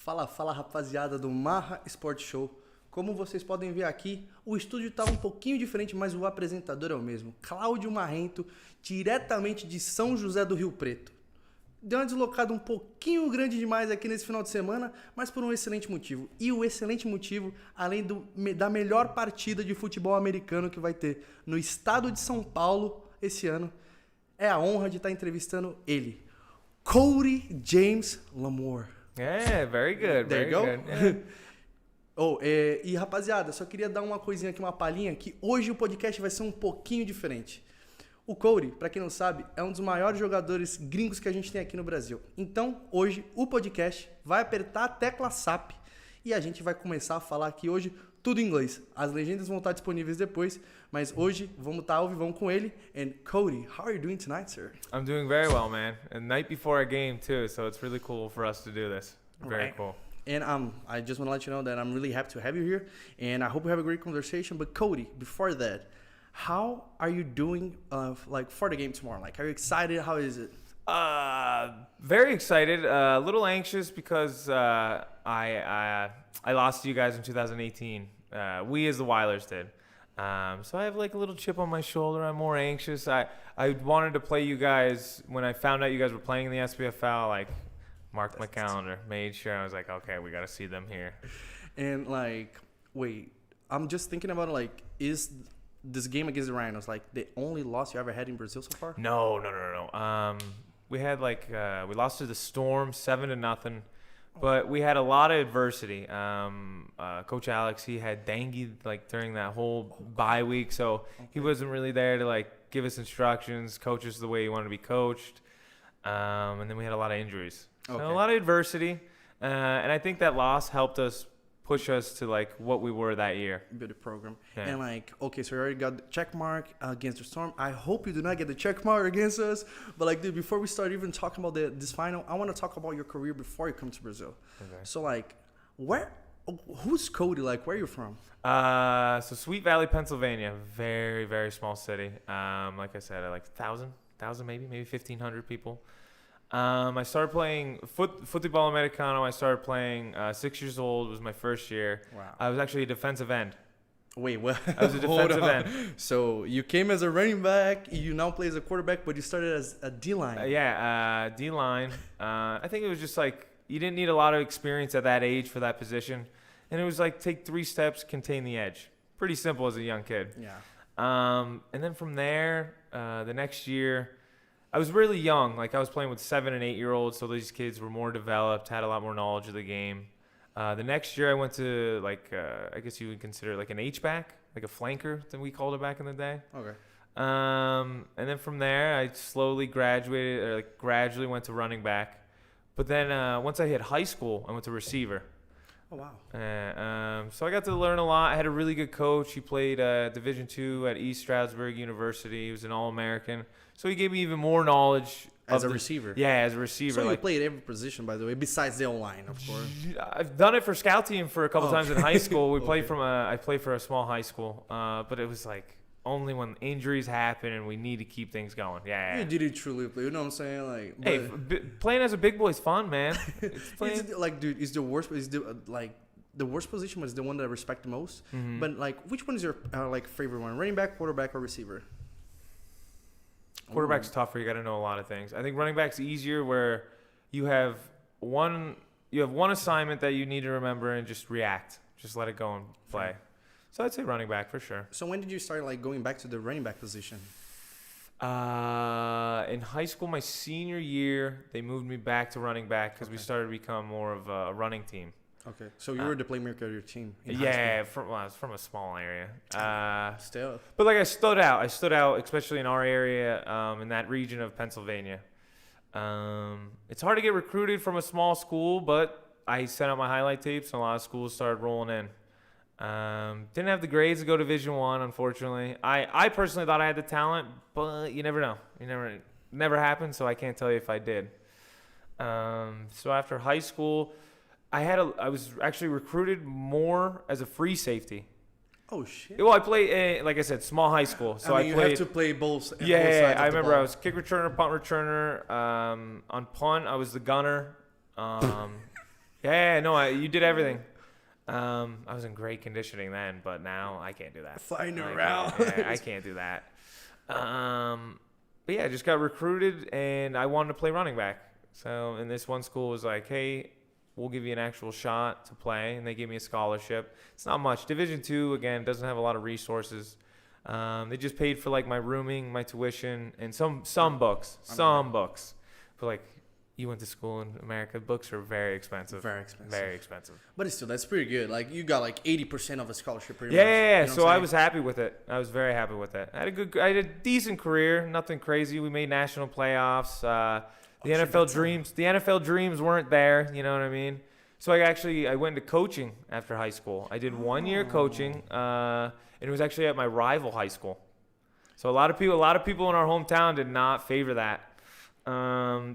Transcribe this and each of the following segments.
Fala rapaziada do Marra Esporte Show. Como vocês podem ver aqui, o estúdio está um pouquinho diferente, mas o apresentador é o mesmo. Cody Marrento, diretamente de São José do Rio Preto. Deu uma deslocada um pouquinho grande demais aqui nesse final de semana, mas por um excelente motivo. E o excelente motivo, além da melhor partida de futebol americano que vai ter no estado de São Paulo esse ano, é a honra de estar entrevistando ele, Cody James Lamoreaux. Yeah, very good. There Very you go. good. Yeah. E rapaziada, só queria dar uma coisinha aqui, uma palhinha, que hoje o podcast vai ser um pouquinho diferente. O Cody, pra quem não sabe, é um dos maiores jogadores gringos que a gente tem aqui no Brasil. Então, hoje, o podcast vai apertar a tecla SAP e a gente vai começar a falar aqui hoje tudo em inglês. As legendas vão estar disponíveis depois, mas hoje vamos estar ao vivo com ele. And Cody, how are you doing tonight, sir? I'm doing very well, man. And night before a game too, so it's really cool for us to do this. Very cool. And I just want to let you know that I'm really happy to have you here, and I hope we have a great conversation. But Cody, before that, how are you doing for the game tomorrow? Like, are you excited? How is it? Very excited. A little anxious because I lost to you guys in 2018. We as the Weilers did. So I have like a little chip on my shoulder. I'm more anxious. I wanted to play you guys when I found out you guys were playing in the SPFL. Like, marked my calendar, made sure. I was like, okay, we got to see them here. And wait, I'm just thinking about is this game against the Rhinos like the only loss you ever had in Brazil so far? No. We had we lost to the Storm 7-0, but we had a lot of adversity. Coach Alex, he had dengue during that whole bye week, so he wasn't really there to give us instructions, coach us the way he wanted to be coached. And then we had a lot of injuries. So a lot of adversity, and I think that loss helped us push us to what we were that year. Build a program. Yeah. And so you already got the check mark against the Storm. I hope you do not get the check mark against us. But dude, before we start even talking about this final, I want to talk about your career before you come to Brazil. Okay. So who's Cody? Where are you from? So Sweet Valley, Pennsylvania, very, very small city. Like I said, 1,000 maybe 1,500 people. I started playing Futebol americano. I started playing 6 years old. It was my first year. Wow. I was actually a defensive end. Wait, what? I was a defensive end. So you came as a running back. You now play as a quarterback, but you started as a D-line. D-line. I think it was just you didn't need a lot of experience at that age for that position. And it was take 3 steps, contain the edge. Pretty simple as a young kid. Yeah. And then from there, the next year, I was really young. I was playing with 7 and 8 year olds, so these kids were more developed, had a lot more knowledge of the game. The next year I went to I guess you would consider an H-back, a flanker that we called it back in the day. Okay. And then from there I slowly graduated, or gradually went to running back. But then once I hit high school, I went to receiver. Oh, wow. So I got to learn a lot. I had a really good coach. He played Division II at East Stroudsburg University. He was an All-American. So he gave me even more knowledge. As a receiver? Yeah, as a receiver. So you played every position, by the way, besides the O-line, of course. I've done it for scout team for a couple times in high school. We played I played for a small high school. But it was only when injuries happen and we need to keep things going. Yeah. You didn't truly play, you know what I'm saying? Hey, playing as a big boy is fun, man. It's playing. Dude, is the worst the worst position was the one that I respect the most. Mm-hmm. But which one is your favorite one? Running back, quarterback, or receiver? Quarterback's tougher. You got to know a lot of things. I think running back's easier, where you have one assignment that you need to remember and just react. Just let it go and play. Sure. So I'd say running back for sure. So when did you start going back to the running back position? In high school, my senior year, they moved me back to running back because we started to become more of a running team. Okay, so you were the playmaker of your team. I was from a small area. Still. But I stood out. I stood out, especially in our area, in that region of Pennsylvania. It's hard to get recruited from a small school, but I sent out my highlight tapes, and a lot of schools started rolling in. Didn't have the grades to go Division I, unfortunately. I personally thought I had the talent, but you never know. Never happened, so I can't tell you if I did. So after high school, I was actually recruited more as a free safety. Oh shit! Well, I played, like I said, small high school. So you have to play both. Both sides I remember ball. I was kick returner, punt returner. On punt, I was the gunner. Yeah, no, you did everything. I was in great conditioning then, but now I can't do that. Flying around. I can't do that. But yeah, I just got recruited, and I wanted to play running back. So, and this one school was like, hey, we'll give you an actual shot to play, and they gave me a scholarship. It's not much. Division II, again, doesn't have a lot of resources. They just paid for like my rooming, my tuition, and some books. But like, you went to school in America, books are very expensive. Very expensive. But still, that's pretty good. Like, you got like 80% of a scholarship pretty much. Yeah. You know, so I was happy with it. I was very happy with it. I had a decent career, nothing crazy. We made national playoffs. The NFL dreams weren't there, you know what I mean? So I went into coaching after high school. I did 1 year coaching, and it was actually at my rival high school. So a lot of people in our hometown did not favor that.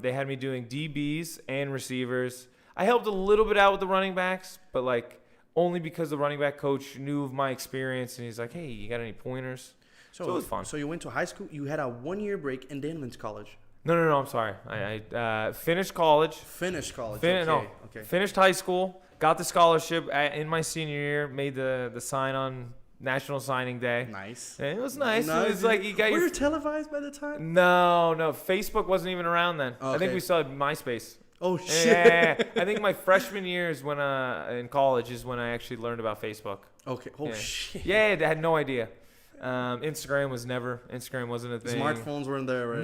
They had me doing DBs and receivers. I helped a little bit out with the running backs, but like only because the running back coach knew of my experience, and he's like, "Hey, you got any pointers?" So it was fun. So you went to high school, you had a 1 year break, and then went to college. No, I'm sorry. I finished college. Okay. Finished high school, got the scholarship in my senior year, made the sign on National Signing Day. Nice. And it was nice. It was like you got Were you televised by the time? No. Facebook wasn't even around then. Okay. I think we still had MySpace. Oh, shit. Yeah. I think my freshman year is when in college is when I actually learned about Facebook. Okay. Oh, shit. Yeah, I had no idea. Instagram wasn't a thing. Smartphones weren't there, right?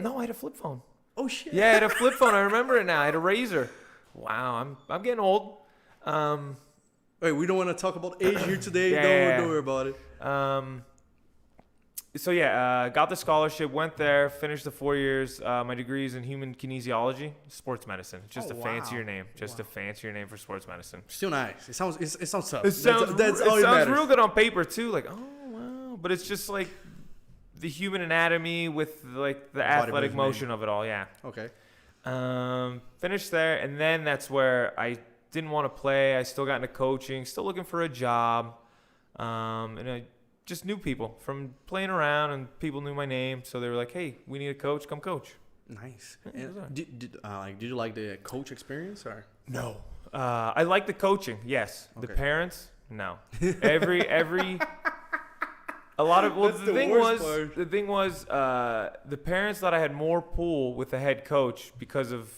No, I had a flip phone. Oh, shit. Yeah, I had a flip phone. I remember it now. I had a Razor. Wow, I'm getting old. Wait, we don't want to talk about age here today. Don't worry about it. Got the scholarship, went there, finished the 4 years. My degree is in human kinesiology, sports medicine. Just a fancier name. A fancier name for sports medicine. Still nice. It sounds tough. It sounds real good on paper too. Like, oh wow, but it's just like the human anatomy with like the athletic motion of it all. Yeah. Okay. Finished there, and then that's where I didn't want to play. I still got into coaching, still looking for a job, and I just knew people from playing around, and people knew my name, so they were like, "Hey, we need a coach. Come coach." Nice. And did you like the coach experience or no? I like the coaching. Yes. Okay. The parents, no. A lot of the thing was the parents thought I had more pull with the head coach because of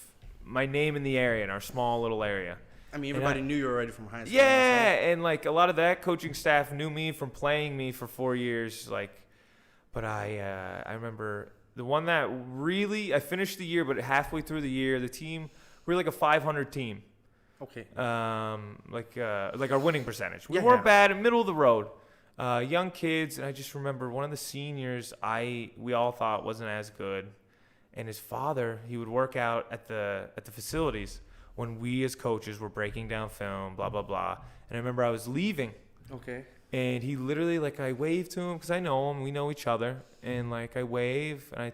my name in the area, in our small little area. I mean, everybody knew you already from high school. Yeah, and like a lot of that coaching staff knew me from playing me for 4 years. Like, but I remember the one that really I finished the year, but halfway through the year, the team we were like a 500 team. Okay. Like our winning percentage. We weren't bad, middle of the road. Young kids, and I just remember one of the seniors we all thought wasn't as good, and his father, he would work out at the facilities when we as coaches were breaking down film, blah blah blah. And I remember I was leaving. Okay. And he literally I waved to him because I know him, we know each other, and I wave and I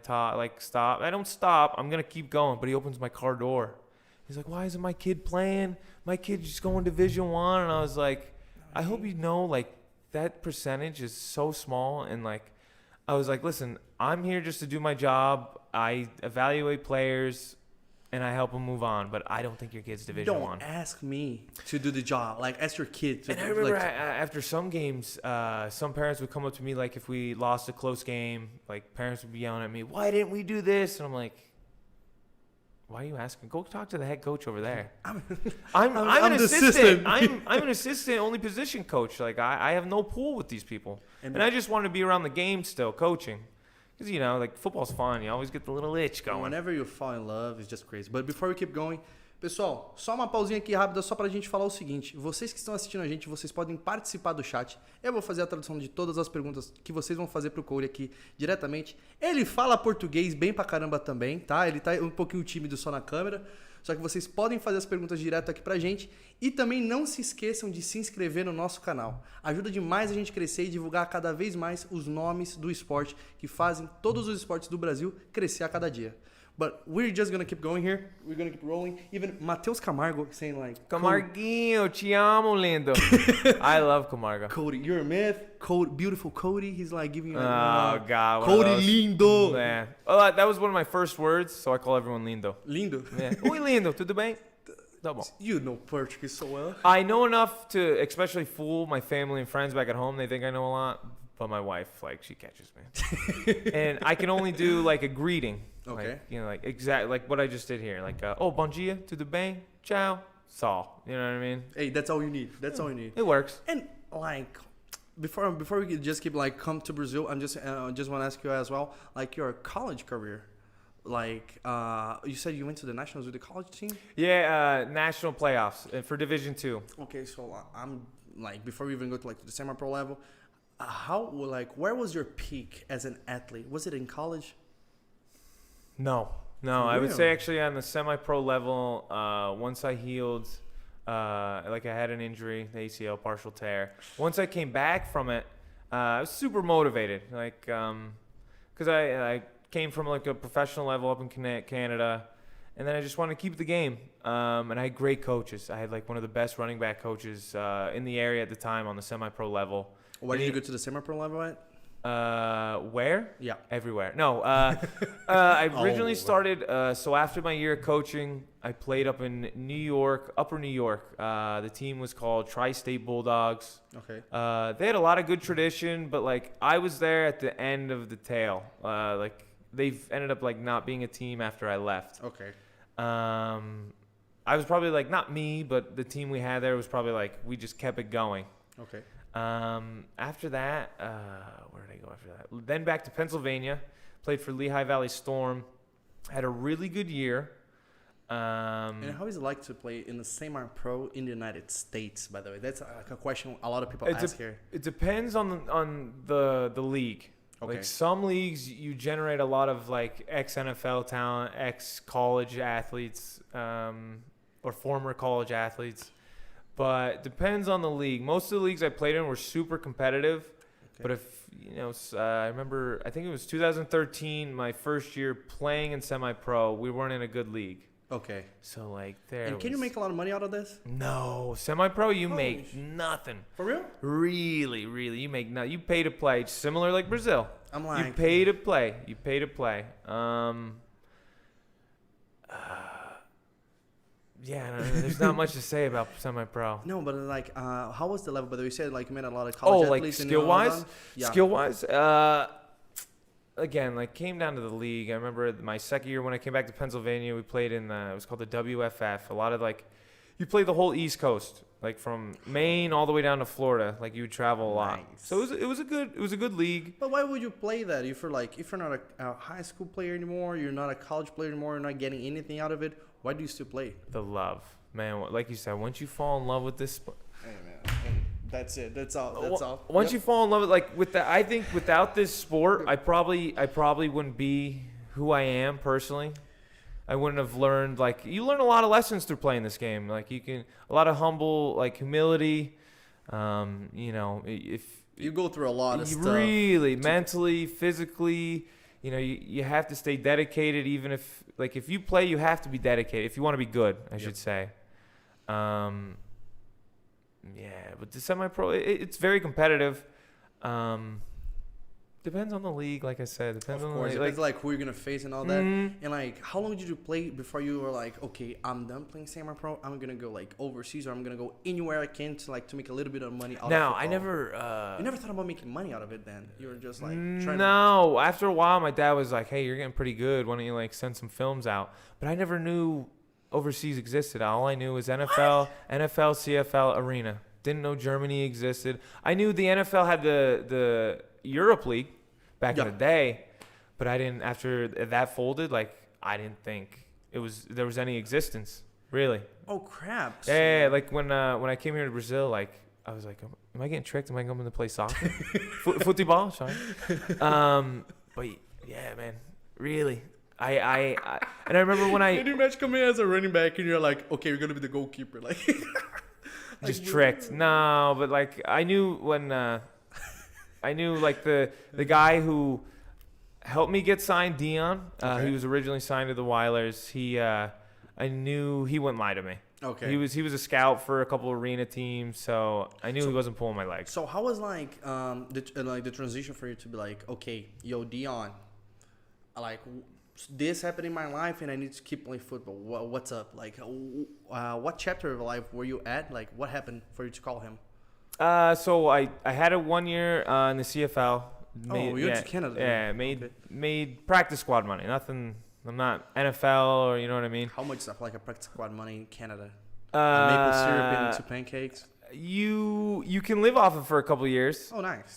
stop. I don't stop. I'm gonna keep going, but he opens my car door. He's like, "Why isn't my kid playing? My kid's just going Division I." And I was like, "I hope you know that percentage is so small." And I was like, "Listen, I'm here just to do my job. I evaluate players and I help them move on, but I don't think your kid's Division I." Don't ask me to do the job. Ask your kid to do. And I remember after some games, some parents would come up to me if we lost a close game, parents would be yelling at me, "Why didn't we do this?" And I'm like, "Why are you asking? Go talk to the head coach over there." I'm an assistant. I'm an assistant, only position coach. I have no pull with these people, and I just want to be around the game still, coaching, because football's fun. You always get the little itch going. Whenever you fall in love, it's just crazy. But before we keep going, pessoal, só uma pausinha aqui rápida só pra gente falar o seguinte. Vocês que estão assistindo a gente, vocês podem participar do chat. Eu vou fazer a tradução de todas as perguntas que vocês vão fazer pro Cody aqui diretamente. Ele fala português bem pra caramba também, tá? Ele tá um pouquinho tímido só na câmera. Só que vocês podem fazer as perguntas direto aqui pra gente. E também não se esqueçam de se inscrever no nosso canal. Ajuda demais a gente crescer e divulgar cada vez mais os nomes do esporte que fazem todos os esportes do Brasil crescer a cada dia. But we're just gonna keep going here. We're gonna keep rolling. Even Matheus Camargo saying Camarguinho, te amo, lindo. I love Camargo. Cody, you're a myth. Beautiful Cody. He's giving you God. Cody lindo. Man. Well, that was one of my first words, so I call everyone lindo. Lindo? Yeah. Oi, lindo, tudo bem? Tá bom. You know Portuguese so well. I know enough to especially fool my family and friends back at home. They think I know a lot, but my wife, like, she catches me. And I can only do, like, a greeting. Okay. Like, you know, like, exactly like what I just did here. Like, oh, bom dia, tudo bem, ciao, Saul. You know what I mean? Hey, that's all you need. That's all you need. It works. And, like, before we could just keep, like, come to Brazil, I'm just want to ask you as well, like, your college career. Like, you said you went to the Nationals with the college team? Yeah, national playoffs for Division II. Okay, so I'm, like, before we even go to, like, the semi-pro level, where was your peak as an athlete? Was it in college? No, I would say actually on the semi-pro level, once I healed, like I had an injury, the ACL partial tear. Once I came back from it, I was super motivated, like, because I came from like a professional level up in Canada, and then I just wanted to keep the game. And I had great coaches. I had like one of the best running back coaches in the area at the time on the semi-pro level. Where did you go to the semi-pro level at? Where? Yeah. Everywhere. No, I originally started, so after my year of coaching, I played up in New York, Upper New York. The team was called Tri-State Bulldogs. Okay. They had a lot of good tradition, but like I was there at the end of the tail. Like they've ended up like not being a team after I left. Okay. I was probably like, not me, but the team we had there was probably like, we just kept it going. Okay. After that, where did I go after that? Then back to Pennsylvania, played for Lehigh Valley Storm, had a really good year. And how is it like to play in the semi-pro in the United States, by the way? That's a question a lot of people ask here. It depends on the league. Okay. Like some leagues, you generate a lot of like ex-NFL talent, ex-college athletes, or former college athletes. But depends on the league. Most of the leagues I played in were super competitive. Okay. But if, you know, I remember, I think it was 2013, my first year playing in semi-pro, we weren't in a good league. Okay. So, like, there And can you make a lot of money out of this? No. Semi-pro, you make nothing. For real? Really, really. You make nothing. You pay to play. Similar like Brazil. I'm like... You pay to play. Yeah, there's not much to say about semi-pro. No, but like, how was the level? But you said like you made a lot of college athletes. Like skill-wise? Yeah. Skill-wise? Again, like came down to the league. I remember my second year when I came back to Pennsylvania, we played in it was called the WFF. A lot of like, you played the whole East Coast, like from Maine all the way down to Florida. Like you would travel a lot. Nice. So it was a good league. But why would you play that if you're not a high school player anymore, you're not a college player anymore, you're not getting anything out of it? Why do you still play? The love, man. Like you said, once you fall in love with this sport, hey man, that's it. That's all. Once you fall in love with I think without this sport, I probably wouldn't be who I am personally. I wouldn't have learned, like, you learn a lot of lessons through playing this game. Like a lot of humility. You know, if you go through a lot of stuff. Really, mentally, physically. You know, you have to stay dedicated, even if you play, you have to be dedicated if you want to be good, I should say. Yeah, but the semi-pro, it's very competitive. Depends on the league, like I said. Depends on the league. Depends like who you're gonna face and all that. And like, how long did you play before you were like, okay, I'm done playing semi-pro. I'm gonna go like overseas, or I'm gonna go anywhere I can to make a little bit of money out of football. I never. You never thought about making money out of it then? You were just like trying No. After a while, my dad was like, "Hey, you're getting pretty good. Why don't you like send some films out?" But I never knew overseas existed. All I knew was NFL, CFL, Arena. Didn't know Germany existed. I knew the NFL had the Europe League back in the day, but I didn't. After that folded, like I didn't think there was any existence really. Oh crap! Yeah, like when I came here to Brazil, like I was like, am I getting tricked? Am I coming to play soccer? Futebol, sorry. But yeah, man, really. I and I remember when I. Can you imagine coming in as a running back and you're like, okay, you're gonna be the goalkeeper, like. Just tricked. No, but like I knew when I knew like the guy who helped me get signed, Dion. He was originally signed to the Weilers. I knew he wouldn't lie to me. Okay. He was a scout for a couple arena teams, so I knew he wasn't pulling my legs. So how was the transition for you to be like, okay, yo, Dion, like this happened in my life and I need to keep playing football. What's up? Like, what chapter of life were you at? Like, what happened for you to call him? So I had it 1 year in the CFL. You went to Canada. Yeah, made practice squad money. Nothing. I'm not NFL or you know what I mean. How much stuff like a practice squad money in Canada? Maple syrup into pancakes. You can live off it for a couple of years. Oh, nice.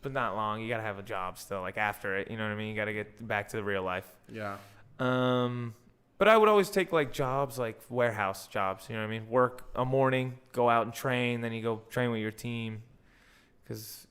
But not long. You gotta have a job still. Like after it, you know what I mean. You gotta get back to the real life. Yeah. But I would always take like jobs, like warehouse jobs. You know what I mean. Work a morning, go out and train, then you go train with your team. Because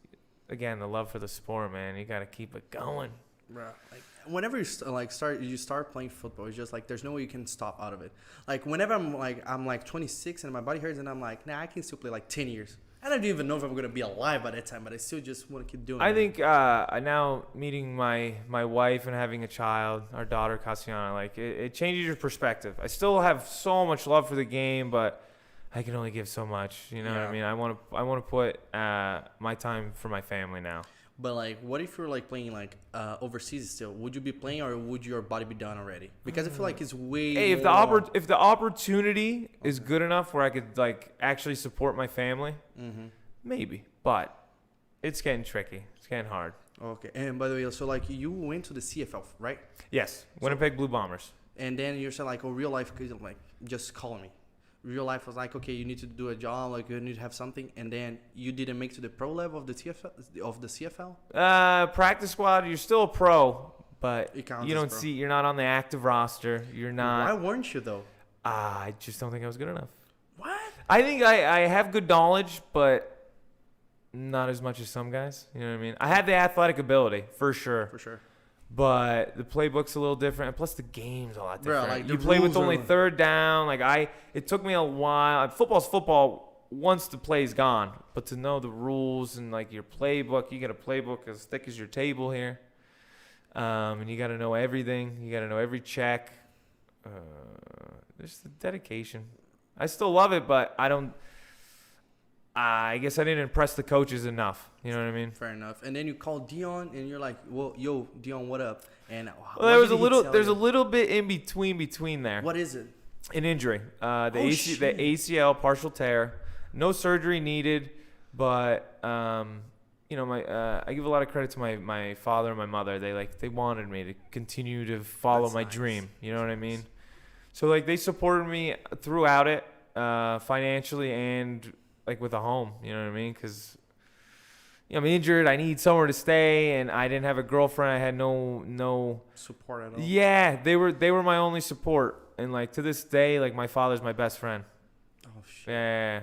again, the love for the sport, man. You gotta keep it going. Bro, like whenever you start playing football, it's just like there's no way you can stop out of it. Like whenever I'm like 26 and my body hurts and I'm like, nah, I can still play like 10 years. I don't even know if I'm gonna be alive by that time, but I still just want to keep doing it. I think now meeting my wife and having a child, our daughter Cassiana, like it changes your perspective. I still have so much love for the game, but I can only give so much. You know what I mean? I want to put my time for my family now. But like, what if you're like playing like overseas still? Would you be playing or would your body be done already? Because I feel like it's way. Hey, if the opportunity is good enough where I could like actually support my family, maybe. But it's getting tricky. It's getting hard. Okay. And by the way, so like you went to the CFL, right? Yes, Winnipeg Blue Bombers. And then you're saying like, oh, real life, like just call me. Real life was like, okay, you need to do a job, like you need to have something, and then you didn't make to the pro level of the CFL. Practice squad, you're still a pro, but you don't pro. see. You're not on the active roster. You're not. Why weren't you though? I just don't think I was good enough. What? I think I have good knowledge, but not as much as some guys. You know what I mean? I had the athletic ability for sure. For sure. But the playbook's a little different, and plus the game's a lot different. Bro, like you play with only third down. It took me a while. Football's football once the play's gone, but to know the rules and like your playbook, you got a playbook as thick as your table here, and you got to know everything. You got to know every check. There's the dedication. I still love it, but I don't. I guess I didn't impress the coaches enough. You know what I mean? Fair enough. And then you call Dion, and you're like, "Well, yo, Dion, what up?" And there's a little bit in between there. What is it? An injury. The ACL partial tear. No surgery needed, but I give a lot of credit to my father and my mother. They wanted me to continue to follow my dream. You know what I mean? So like they supported me throughout it, financially and like with a home. You know what I mean? Because I'm injured. I need somewhere to stay, and I didn't have a girlfriend. I had no support at all. Yeah, they were my only support, and like to this day, like my father's my best friend. Oh shit. Yeah.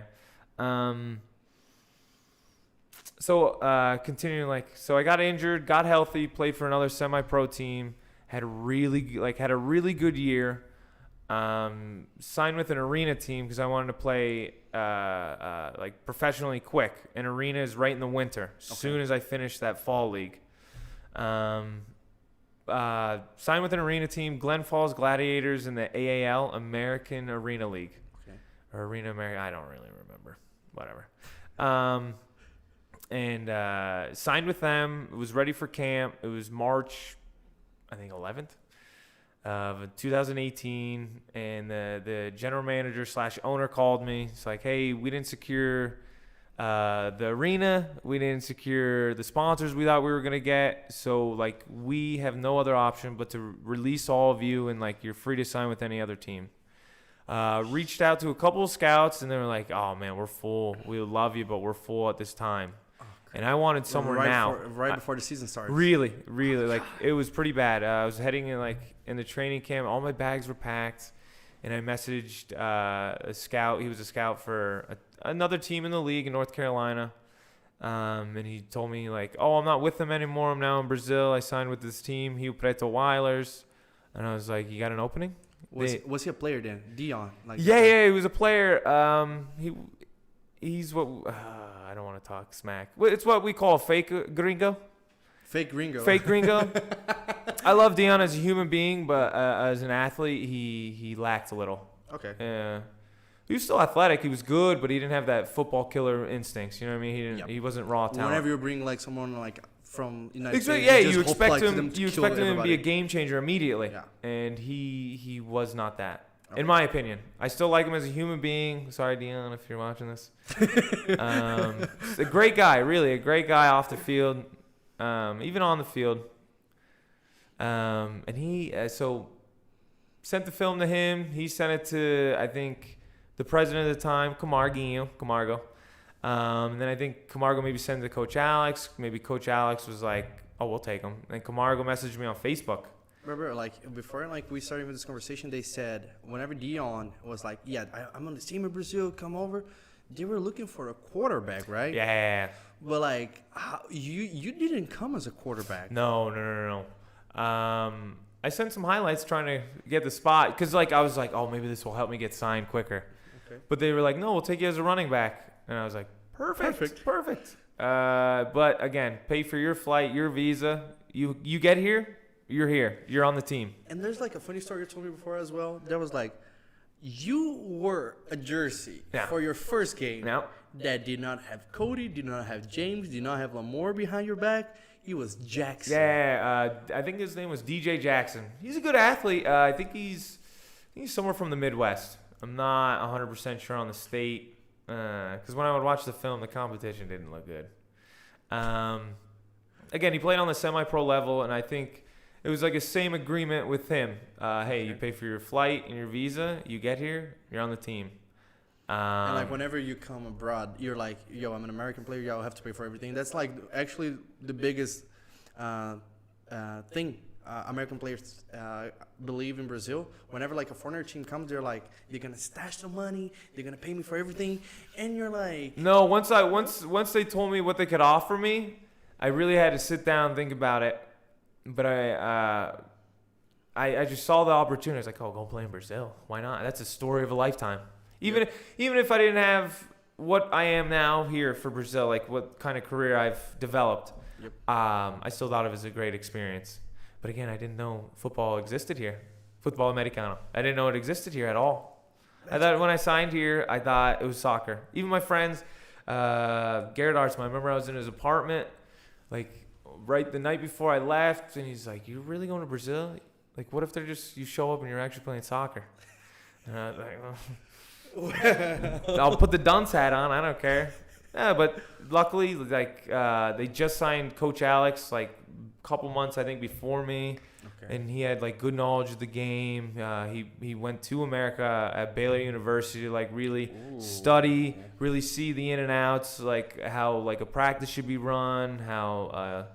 So continuing so I got injured, got healthy, played for another semi-pro team, had a really good year. Signed with an arena team because I wanted to play like professionally quick. An arena is right in the winter. As soon as I finished that fall league, signed with an arena team, Glen Falls Gladiators in the AAL, American Arena League, or Arena America. I don't really remember. Whatever. And signed with them. It was ready for camp. It was March, I think 11th. Of 2018, and the general manager / owner called me. It's like, hey, we didn't secure the arena, we didn't secure the sponsors we thought we were gonna get, so like we have no other option but to release all of you, and like you're free to sign with any other team. Reached out to a couple of scouts, and they were like, oh man, we're full. We love you, but we're full at this time. And I wanted somewhere now. Right before the season starts. Really, like it was pretty bad. I was heading in the training camp. All my bags were packed, and I messaged a scout. He was a scout for another team in the league in North Carolina, and he told me like, "Oh, I'm not with them anymore. I'm now in Brazil. I signed with this team, Rio Preto Weilers." And I was like, "You got an opening?" Was he a player then? Dion? Yeah, he was a player. He's what. I don't want to talk smack. It's what we call a fake gringo. Fake gringo. Fake gringo. I love Dion as a human being, but as an athlete, he lacked a little. Okay. Yeah. He was still athletic. He was good, but he didn't have that football killer instincts. You know what I mean? He wasn't raw talent. Whenever you bring like someone like from United Exactly. States. Yeah, just you hope, expect like, him. them to You kill expect him to be a everybody. game changer immediately, Yeah. and he was not that. Okay. In my opinion, I still like him as a human being. Sorry, Dion, if you're watching this. A great guy, really, a great guy off the field, even on the field. And he so sent the film to him. He sent it to, I think, the president at the time, Camargo. And then I think Camargo maybe sent it to Coach Alex. Maybe Coach Alex was like, "Oh, we'll take him." And Camargo messaged me on Facebook. Remember, like, before, like, we started with this conversation, they said, whenever Dion was like, yeah, I'm on the team in Brazil, come over, they were looking for a quarterback, right? Yeah. But, like, you didn't come as a quarterback. No. I sent some highlights trying to get the spot because, like, I was like, "Oh, maybe this will help me get signed quicker." Okay. But they were like, "No, we'll take you as a running back," and I was like, "Perfect." But again, pay for your flight, your visa. You get here, you're here. You're on the team. And there's, like, a funny story you told me before as well. There was, like, you wore a jersey for your first game that did not have Cody, did not have James, did not have Lamoreaux behind your back. He was Jackson. Yeah, I think his name was DJ Jackson. He's a good athlete. I think he's somewhere from the Midwest. I'm not 100% sure on the state because when I would watch the film, the competition didn't look good. Again, he played on the semi-pro level, and I think it was like a same agreement with him. Hey, you pay for your flight and your visa. You get here, you're on the team. And, like, whenever you come abroad, you're like, yo, I'm an American player. Yo, I have to pay for everything. That's, like, actually the biggest thing American players believe in Brazil. Whenever, like, a foreigner team comes, they're like, they're going to stash the money. They're going to pay me for everything. And you're like... No, once they told me what they could offer me, I really had to sit down and think about it. But I just saw the opportunity. I was like, oh, go play in Brazil. Why not? That's a story of a lifetime. Even if I didn't have what I am now here for Brazil, like what kind of career I've developed, I still thought it was a great experience. But again, I didn't know football existed here. Futebol americano. I didn't know it existed here at all. I thought when I signed here, I thought it was soccer. Even my friends, Garrett Artsman, I remember I was in his apartment, like right the night before I left, and he's like, "You really going to Brazil? Like, what if you show up and you're actually playing soccer?" And I was like, well, I'll put the dunce hat on. I don't care. Yeah, but luckily, like, they just signed Coach Alex like a couple months, I think, before me, and he had like good knowledge of the game. He went to America at Baylor University to like really study, really see the in and outs, like how like a practice should be run, how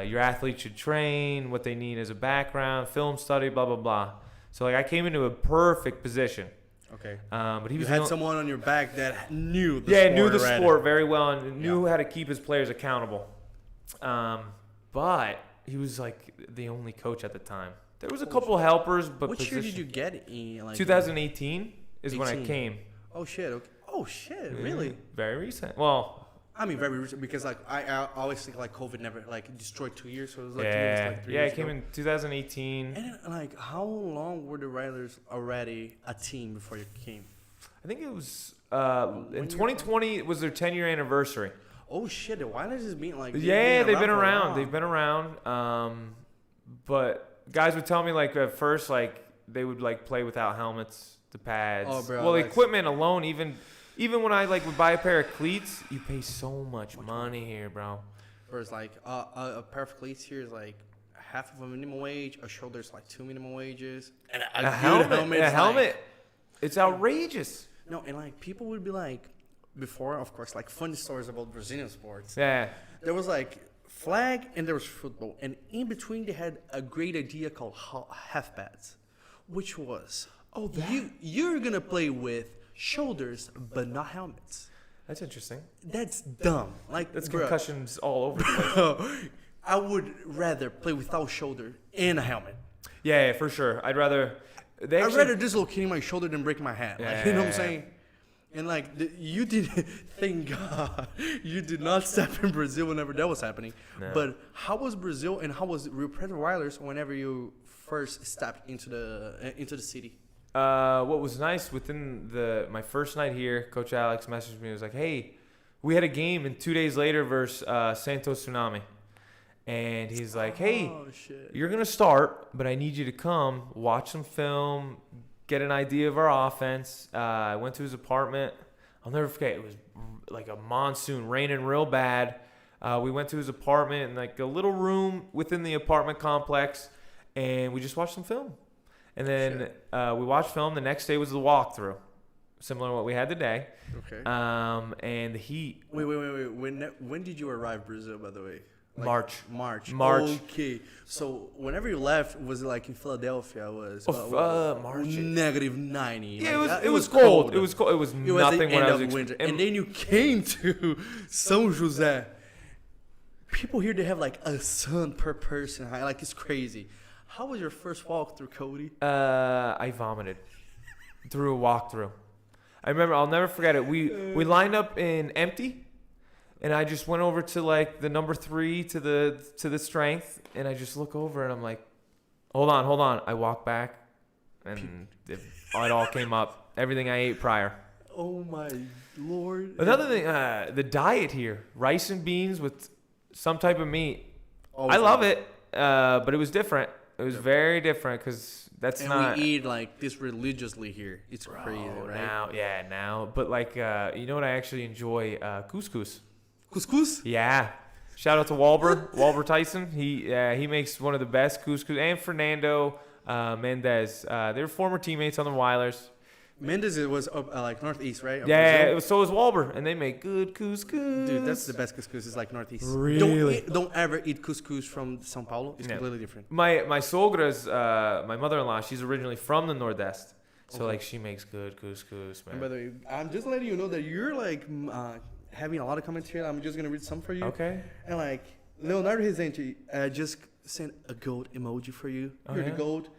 your athlete should train, what they need as a background, film study, blah blah blah. So like I came into a perfect position. Okay. But he had someone on your back that knew the sport. Knew the sport very well and knew how to keep his players accountable. But he was like the only coach at the time. There was a couple helpers, but which year did you get in? Like 2018 is when I came. Oh shit! Okay. Oh shit! Really? Very recent. Well, I mean, very recent because like I always think like COVID never like destroyed 2 years, so it was like 2 years, like 3 years I came in 2018. And like, how long were the Weilers already a team before you came? I think it was in 2020. It was their 10-year anniversary. Oh shit! The Weilers has been like they've been around. They've been around. But guys would tell me like at first like they would like play without helmets, the pads. Oh, bro, well, the equipment alone, even when I like would buy a pair of cleats, you pay so much money here, bro. Whereas like a pair of cleats here is like half of a minimum wage. A shoulder's like 2 minimum wages. And a helmet. It's outrageous. No, and like people would be like, before, of course, like funny stories about Brazilian sports. Yeah. There was like flag and there was football, and in between they had a great idea called half pads, which was you're gonna play with shoulders but not helmets. That's interesting. That's dumb. Like that's concussions all over the place. I would rather play without shoulder and a helmet. Yeah, for sure. I'd rather dislocating my shoulder than breaking my hand. Yeah. Like, you know what I'm saying? And like you did, thank God, you did not step in Brazil whenever that was happening. No. But how was Brazil and how was Rio Preto Weilers whenever you first stepped into the city? What was nice within my first night here, Coach Alex messaged me. He was like, "Hey, we had a game, and 2 days later versus Santos Tsunami." And he's like, hey, shit. you're going to start, but I need you to come watch some film, get an idea of our offense. I went to his apartment. I'll never forget. It was like a monsoon, raining real bad. We went to his apartment in like a little room within the apartment complex, and we just watched some film. And then we watched film. The next day was the walkthrough, similar to what we had today. Okay. And the heat. Wait. When did you arrive Brazil, by the way? March. Okay. So whenever you left, was it like in Philadelphia? Was March. negative 90. Yeah, it was cold. It was cold. It was nothing the when end I was of winter. And then you came to São José. People here, they have like a son per person. Like, it's crazy. How was your first walk through, Cody? I vomited through a walkthrough. I remember, I'll never forget it. We lined up in empty, and I just went over to like the number 3 to the strength, and I just look over and I'm like, hold on. I walk back, and it all came up. Everything I ate prior. Oh my Lord. Another thing, the diet here, rice and beans with some type of meat. Always I love it, but it was different. It was very different because we eat like this religiously here. It's crazy, right? Now. But like, you know what I actually enjoy? Couscous. Couscous? Yeah. Shout out to Walber Tyson. He makes one of the best couscous. And Fernando Mendez. They were former teammates on the Weilers. Mendes was up, like northeast, right? Yeah, so was Walber, and they make good couscous. Dude, that's the best couscous. It's like northeast. Really? Don't ever eat couscous from São Paulo. It's completely different. My sogra's, my mother-in-law, she's originally from the Nordeste. So, like, she makes good couscous, man. And by the way, I'm just letting you know that you're, like, having a lot of comments here. I'm just going to read some for you. Okay. And, like, Leonardo Rezende just sent a gold emoji for you. You're the gold.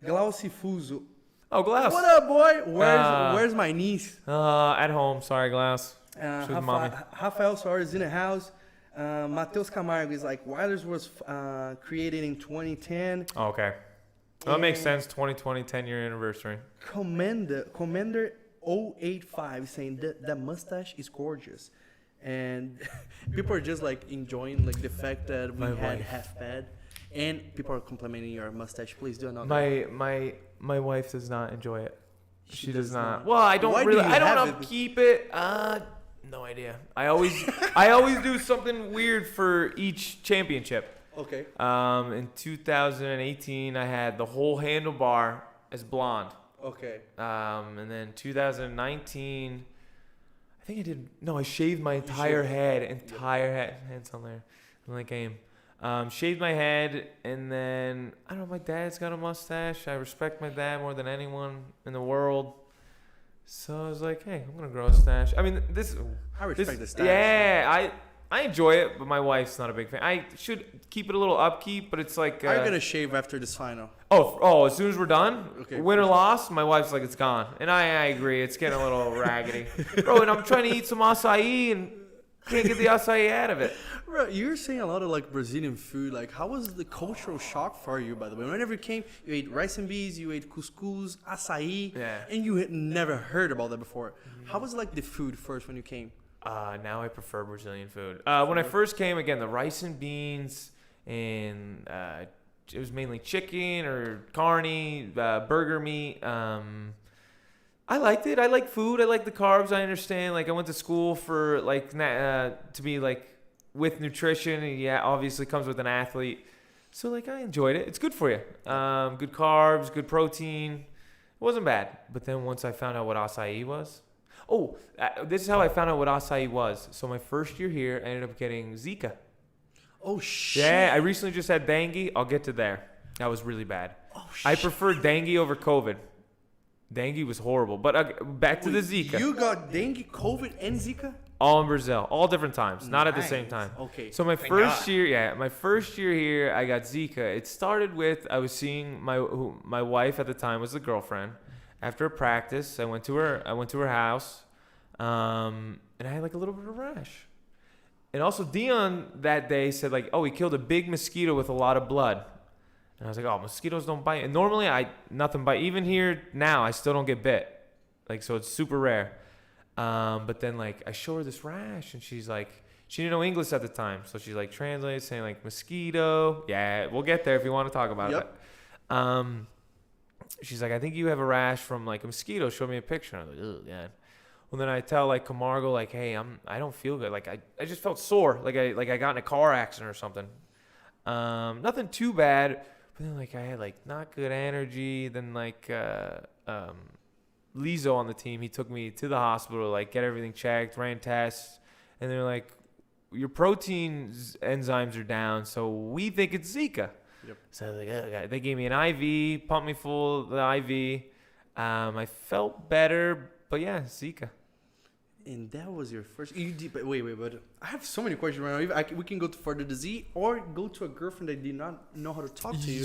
Glauci Fuso. Oh, Glass. What up, boy? Where's my niece? At home. Sorry, Glass. Rafael Soares in the house. Matheus Camargo is like, Weilers was created in 2010. Oh, okay. Well, that makes sense. 2020, 10-year anniversary. Commander 085 is saying that mustache is gorgeous. And people are just like enjoying like the fact that we had half bad. And people are complimenting your mustache. Please do another. My wife does not enjoy it. She does not. Well, I don't upkeep it. No idea. I always do something weird for each championship. Okay. In 2018, I had the whole handlebar as blonde. Okay. And then 2019, I think I did. No, I shaved my entire head. Hands on there in that game. Shaved my head, and then, I don't know, my dad's got a mustache. I respect my dad more than anyone in the world. So I was like, hey, I'm going to grow a stash. I mean, I respect the stash. Yeah, I enjoy it, but my wife's not a big fan. I should keep it a little upkeep, but it's like... I'm going to shave after this final. Oh, as soon as we're done, win or loss, my wife's like, it's gone. And I agree. It's getting a little raggedy. Bro, and I'm trying to eat some acai, and can't get the acai out of it. Bro, you're saying a lot of like Brazilian food. Like, how was the cultural shock for you, by the way? Whenever you came, you ate rice and beans, you ate couscous, acai, and you had never heard about that before. How was like the food first when you came? Now I prefer Brazilian food. When I first came, again, the rice and beans, and it was mainly chicken or carne, burger meat. I liked it. I like food. I like the carbs. I understand. Like, I went to school for like to be like with nutrition, and obviously comes with an athlete. So like, I enjoyed it. It's good for you. Good carbs, good protein. It wasn't bad. But then once I found out what acai was, this is how I found out what acai was. So my first year here, I ended up getting Zika. Oh shit. Yeah, I recently just had dengue. I'll get to there. That was really bad. Oh shit. I prefer dengue over COVID. Dengue was horrible. But back to the Zika. You got dengue, COVID, and Zika? All in Brazil. All different times. Not at the same time. Okay. So my first year here, I got Zika. It started with, I was seeing my wife at the time was the girlfriend. After a practice, I went to her house, and I had like a little bit of rash. And also Dion that day said like, he killed a big mosquito with a lot of blood. And I was like, mosquitoes don't bite. And normally nothing bite. Even here now, I still don't get bit. Like, so it's super rare. But then like I show her this rash, and she's like, she didn't know English at the time, so she like translated, saying like mosquito. Yeah, we'll get there if you want to talk about it. She's like, I think you have a rash from like a mosquito. Show me a picture. I'm like, oh yeah. Well, then I tell like Camargo like, hey, I don't feel good. Like I just felt sore. Like I got in a car accident or something. Nothing too bad. But then like I had like not good energy. Then like Lizo on the team, he took me to the hospital, like get everything checked, ran tests, and they're like, your protein enzymes are down, so we think it's Zika. Yep. So I was like, oh, God. They gave me an IV, pumped me full of the IV. I felt better, but yeah, Zika. And that was your first. Wait, but I have so many questions right now. We can go for the disease or go to a girlfriend that did not know how to talk to you.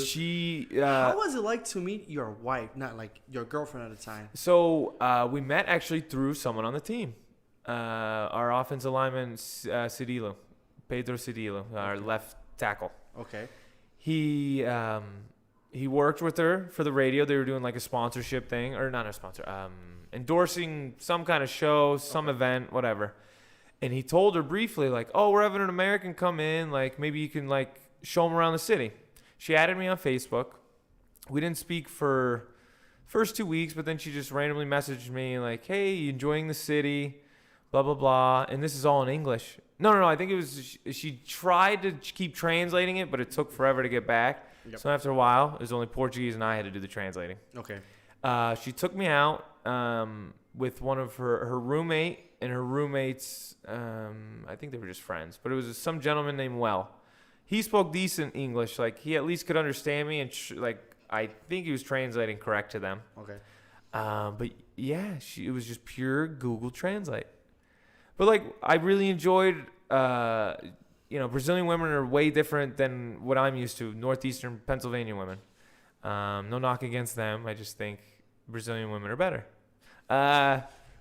How was it like to meet your wife, not like your girlfriend at the time? So we met actually through someone on the team. Our offensive lineman, Pedro Cedillo, our left tackle. Okay. He worked with her for the radio. They were doing like a sponsorship thing, or not a sponsor, endorsing some kind of show, some event, whatever. And he told her briefly, like, oh, we're having an American come in. Like, maybe you can like show him around the city. She added me on Facebook. We didn't speak for first 2 weeks, but then she just randomly messaged me like, hey, you enjoying the city? Blah, blah, blah. And this is all in English. No. I think it was, she tried to keep translating it, but it took forever to get back. Yep. So after a while, it was only Portuguese and I had to do the translating. Okay. She took me out with one of her roommate and her roommates. I think they were just friends, but it was some gentleman named Well. He spoke decent English. Like, he at least could understand me, and I think he was translating correct to them. Okay. But yeah, it was just pure Google Translate. But like, I really enjoyed, Brazilian women are way different than what I'm used to, Northeastern Pennsylvania women. No knock against them. I just think Brazilian women are better.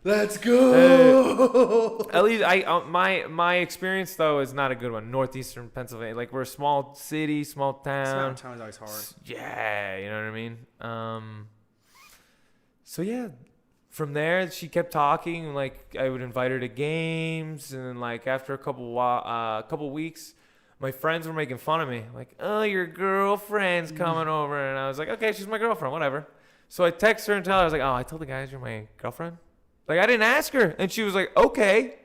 Let's go. At least my experience though is not a good one. Northeastern Pennsylvania, like we're a small city, small town. Small town is always hard. Yeah, you know what I mean. So yeah. From there, she kept talking. Like, I would invite her to games, and then like after a couple weeks, my friends were making fun of me. Like, oh, your girlfriend's coming over, and I was like, okay, she's my girlfriend, whatever. So I text her and tell her, I was like, oh, I told the guys you're my girlfriend. Like, I didn't ask her, and she was like, okay.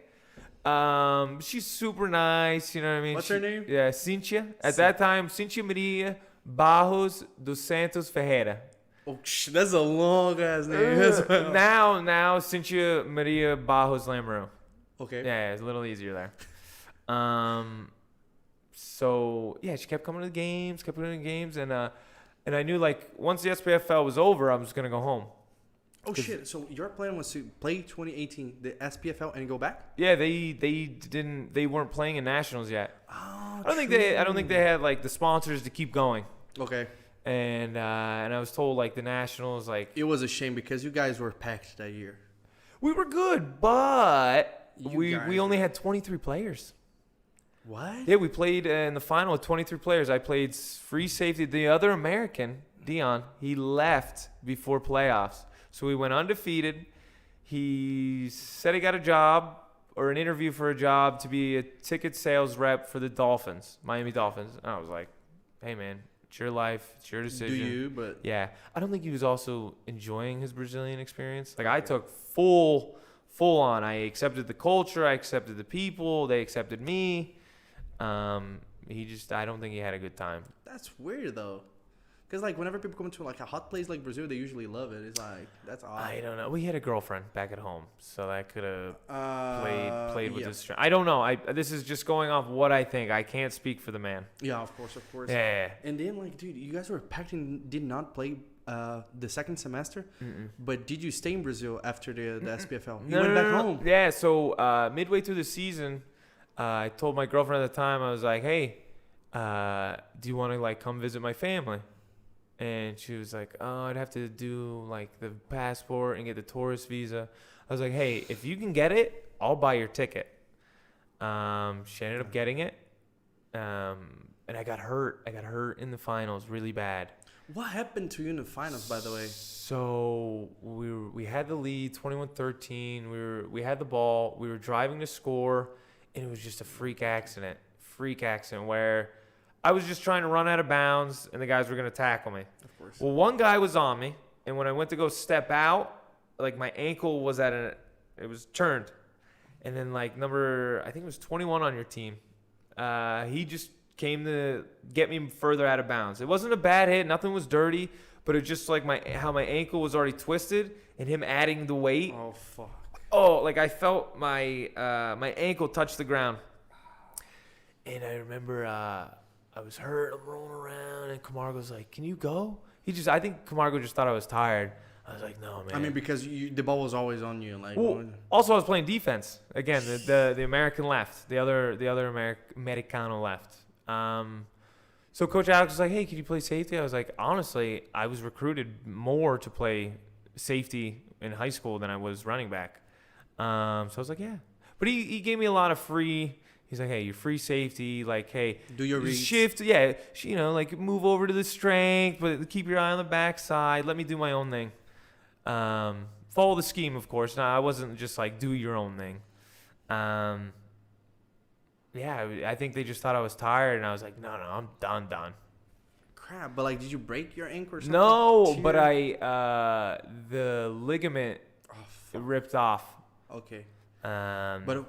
She's super nice, you know what I mean? What's her name? Yeah, Cynthia. At that time, Cynthia Maria Barros dos Santos Ferreira. Oh, that's a long ass name. Now, Cynthia Maria Barros Lamoreaux. Okay. Yeah, it's a little easier there. So yeah, she kept coming to the games, and I knew like once the SPFL was over, I was gonna go home. Oh shit! So your plan was to play 2018 the SPFL and go back? Yeah, they weren't playing in nationals yet. Oh, I don't think they had like the sponsors to keep going. Okay. And I was told like the nationals, like, it was a shame because you guys were packed that year. We were good, but we only had 23 players. What? Yeah, we played in the final with 23 players. I played free safety. The other American, Dion, he left before playoffs. So we went undefeated. He said he got a job or an interview for a job to be a ticket sales rep for the Dolphins, Miami Dolphins. And I was like, hey, man, it's your life. It's your decision. Do you? But yeah. I don't think he was also enjoying his Brazilian experience. Like, I took full on. I accepted the culture. I accepted the people. They accepted me. I don't think he had a good time. That's weird, though. Because, like, whenever people come to, like, a hot place like Brazil, they usually love it. It's like, that's odd. I don't know. We had a girlfriend back at home, so that could have played with his strength. I don't know. This is just going off what I think. I can't speak for the man. Yeah, of course. Yeah. And then, like, dude, you guys were packed and did not play the second semester. Mm-mm. But did you stay in Brazil after the SPFL? You went back home. Yeah, so midway through the season, I told my girlfriend at the time, I was like, hey, do you want to, like, come visit my family? And she was like, oh, I'd have to do, like, the passport and get the tourist visa. I was like, hey, if you can get it, I'll buy your ticket. She ended up getting it. And I got hurt. I got hurt in the finals really bad. What happened to you in the finals, by the way? So we had the lead, 21-13. We had the ball. We were driving to score. and it was just a freak accident where I was just trying to run out of bounds, and the guys were going to tackle me. Of course. Well, one guy was on me, and when I went to go step out, like my ankle was it was turned. And then like I think it was 21 on your team. He just came to get me further out of bounds. It wasn't a bad hit. Nothing was dirty, but it just like how my ankle was already twisted and him adding the weight. Oh, fuck. Oh, like I felt my ankle touch the ground. And I remember I was hurt. I'm rolling around, and Camargo's like, "Can you go?" I think Camargo just thought I was tired. I was like, "No, man." I mean, because the ball was always on you, like. Well, also, I was playing defense again. The American left, the other americano left. So Coach Alex was like, "Hey, can you play safety?" I was like, "Honestly, I was recruited more to play safety in high school than I was running back." So I was like, "Yeah," but he gave me a lot of free. He's like, "Hey, you're free safety. Like, hey, do your reads. Shift. Yeah, like move over to the strength, but keep your eye on the backside. Let me do my own thing. Follow the scheme, of course. Now, I wasn't just like do your own thing. Yeah, I think they just thought I was tired, and I was like, no, I'm done. Crap, but like, did you break your ankle or something? No, but the ligament ripped off. Okay. But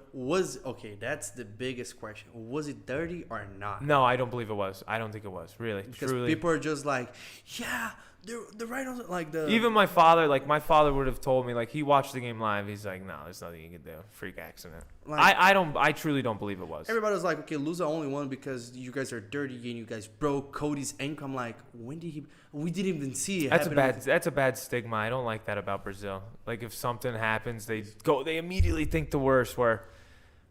that's the biggest question. Was it dirty or not? No, I don't believe it was. I don't think it was, really. Because truly. people are just like, yeah, the right on like the. Even my father would have told me, like, he watched the game live. He's like, no, there's nothing you can do. Freak accident. Like, I truly don't believe it was. Everybody was like, okay, Lusa only won because you guys are dirty and you guys broke Cody's ankle. I'm like, when did he? We didn't even see it. That's a bad stigma. I don't like that about Brazil. Like, if something happens, they immediately think the worst. Where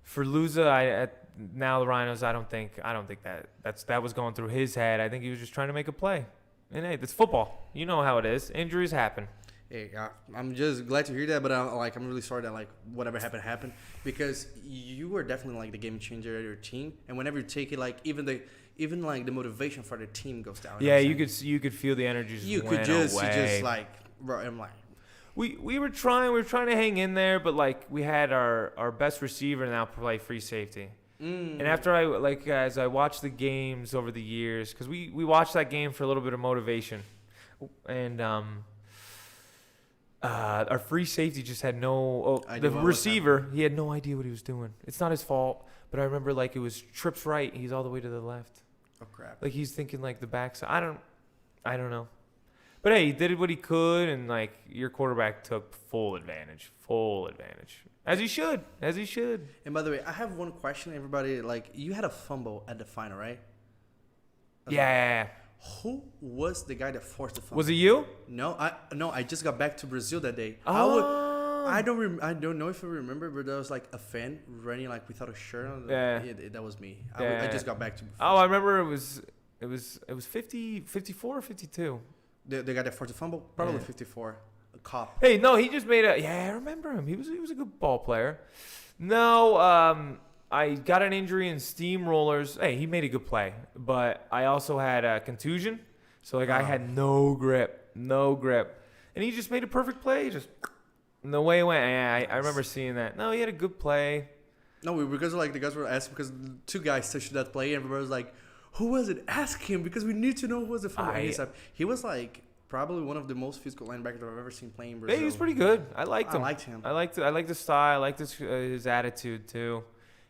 for Lusa, now the Rhinos, I don't think that was going through his head. I think he was just trying to make a play. And hey, that's football. You know how it is. Injuries happen. Hey, I'm just glad to hear that, but I'm really sorry that like whatever happened because you were definitely like the game changer of your team, and whenever you take it, like even like the motivation for the team goes down. Yeah, you could feel the energy. You just like, bro, I'm like. We were trying to hang in there, but like we had our best receiver now play free safety. And after as I watched the games over the years, because we watched that game for a little bit of motivation, and our free safety just had the receiver, he had no idea what he was doing. It's not his fault, but I remember like it was trips right, he's all the way to the left. Oh crap! Like he's thinking like the backside. I don't know. But hey, he did what he could, and like your quarterback took full advantage. As he should. And by the way, I have one question, everybody. Like, you had a fumble at the final, right? Yeah. Who was the guy that forced the fumble? Was it you? No, I just got back to Brazil that day. Oh. I don't know if you remember, but there was like a fan running like without a shirt on. Yeah. That was me. Yeah. I just got back to. Oh, I remember it was 50, 54 or 52. The guy that forced the fumble, probably 54. A cop. Hey, no, he just made I remember him. He was a good ball player. No, I got an injury in steamrollers. Hey, he made a good play, but I also had a contusion, so like I had no grip, and he just made a perfect play, just the way it went. Yeah, I remember seeing that. No, he had a good play. No, because like the guys were asking because two guys touched that play, and everybody was like, "Who was it? Ask him because we need to know who was the fumble." He was like. Probably one of the most physical linebackers I've ever seen playing in Brazil. Yeah, he was pretty good. I liked him. I liked the style. I liked his attitude too.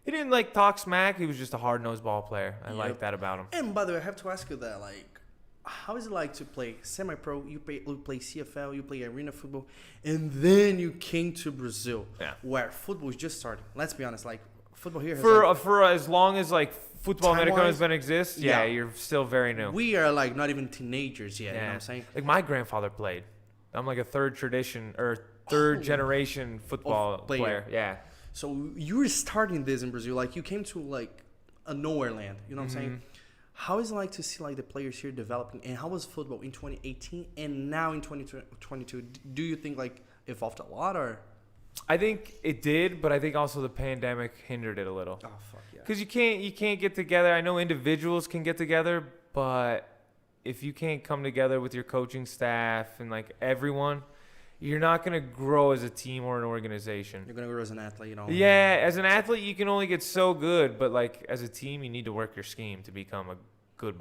He didn't like talk smack. He was just a hard-nosed ball player. I liked that about him. And by the way, I have to ask you that, like, how is it like to play semi-pro? You play CFL, you play arena football, and then you came to Brazil, where football is just starting. Let's be honest, like football here has for as long as like Futebol americano has been exist, you're still very new. We are like not even teenagers yet. You know what I'm saying? Like my grandfather played. I'm like a third generation football player. Yeah. So you were starting this in Brazil, like you came to like a nowhere land. You know what I'm saying? How is it like to see like the players here developing, and how was football in 2018 and now in 2022? Do you think like evolved a lot, or? I think it did, but I think also the pandemic hindered it a little. Oh fuck yeah! Because you can't get together. I know individuals can get together, but if you can't come together with your coaching staff and like everyone, you're not gonna grow as a team or an organization. You're gonna grow as an athlete, you know. Yeah, as an athlete, you can only get so good, but like as a team, you need to work your scheme to become a good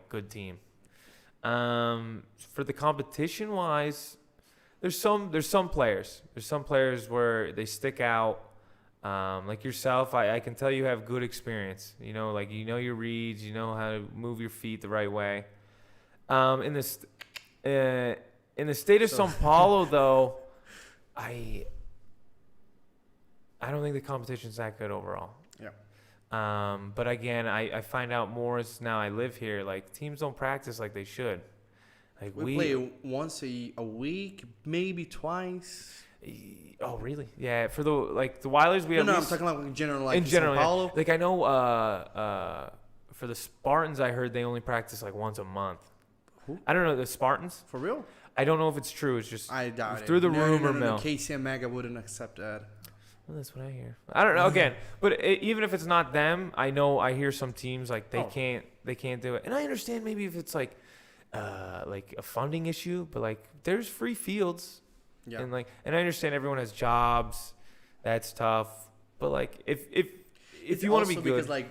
good team. For the competition wise, there's some players. There's some players where they stick out. Like yourself, I can tell you have good experience. You know, like you know your reads, you know how to move your feet the right way. In the state of São Paulo, though, I don't think the competition's that good overall. Yeah. But again, I find out more as now I live here. Like teams don't practice like they should. Like we play once a week, maybe twice. Oh really? Yeah. For the Weilers, we have. No, I'm talking like in general, like in general. São Paulo. Yeah. Like I know. For the Spartans, I heard they only practice like once a month. Who? I don't know the Spartans. For real? I don't know if it's true. It's just I doubt through it. the rumor mill. KCM Mega wouldn't accept that. Well, that's what I hear. I don't know. Again, but even if it's not them, I hear some teams like they can't do it. And I understand maybe if it's like a funding issue, but like there's free fields. Yeah. And I understand everyone has jobs. That's tough. But like if you want to be good, because like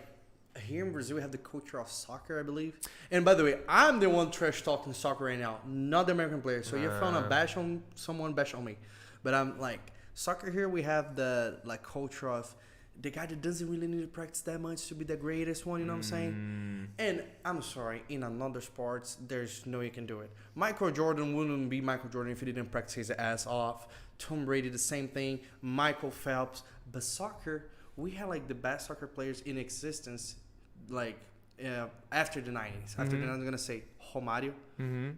here in Brazil we have the culture of soccer, I believe. And by the way, I'm the one trash talking soccer right now, not the American player. So you're throwing a bash on someone, bash on me. But I'm like soccer here we have the like culture of the guy that doesn't really need to practice that much to be the greatest one, you know what I'm saying? And I'm sorry, in another sports, there's no way you can do it. Michael Jordan wouldn't be Michael Jordan if he didn't practice his ass off. Tom Brady, the same thing. Michael Phelps. But soccer, we had like the best soccer players in existence, like after the 90s. After the 90s, I'm going to say Romário.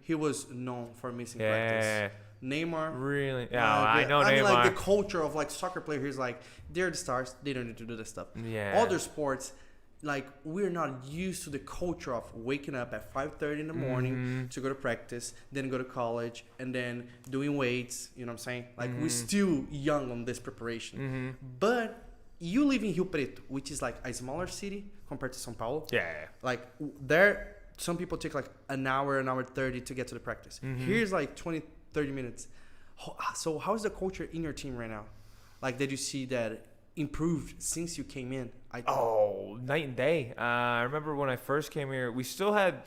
He was known for missing practice. Neymar. Really? Yeah, I know Neymar. I mean, like the culture of like soccer player here is like they're the stars. They don't need to do this stuff. Yeah. Other sports, like we're not used to the culture of waking up at 5:30 in the morning to go to practice, then go to college, and then doing weights. You know what I'm saying? Like we're still young on this preparation. But you live in Rio Preto, which is like a smaller city compared to São Paulo. Yeah. Like there, some people take like an hour 30 to get to the practice. Here's like 20-30 minutes. So how's the culture in your team right now? Like, did you see that improved since you came in? Night and day. I remember when I first came here, we still had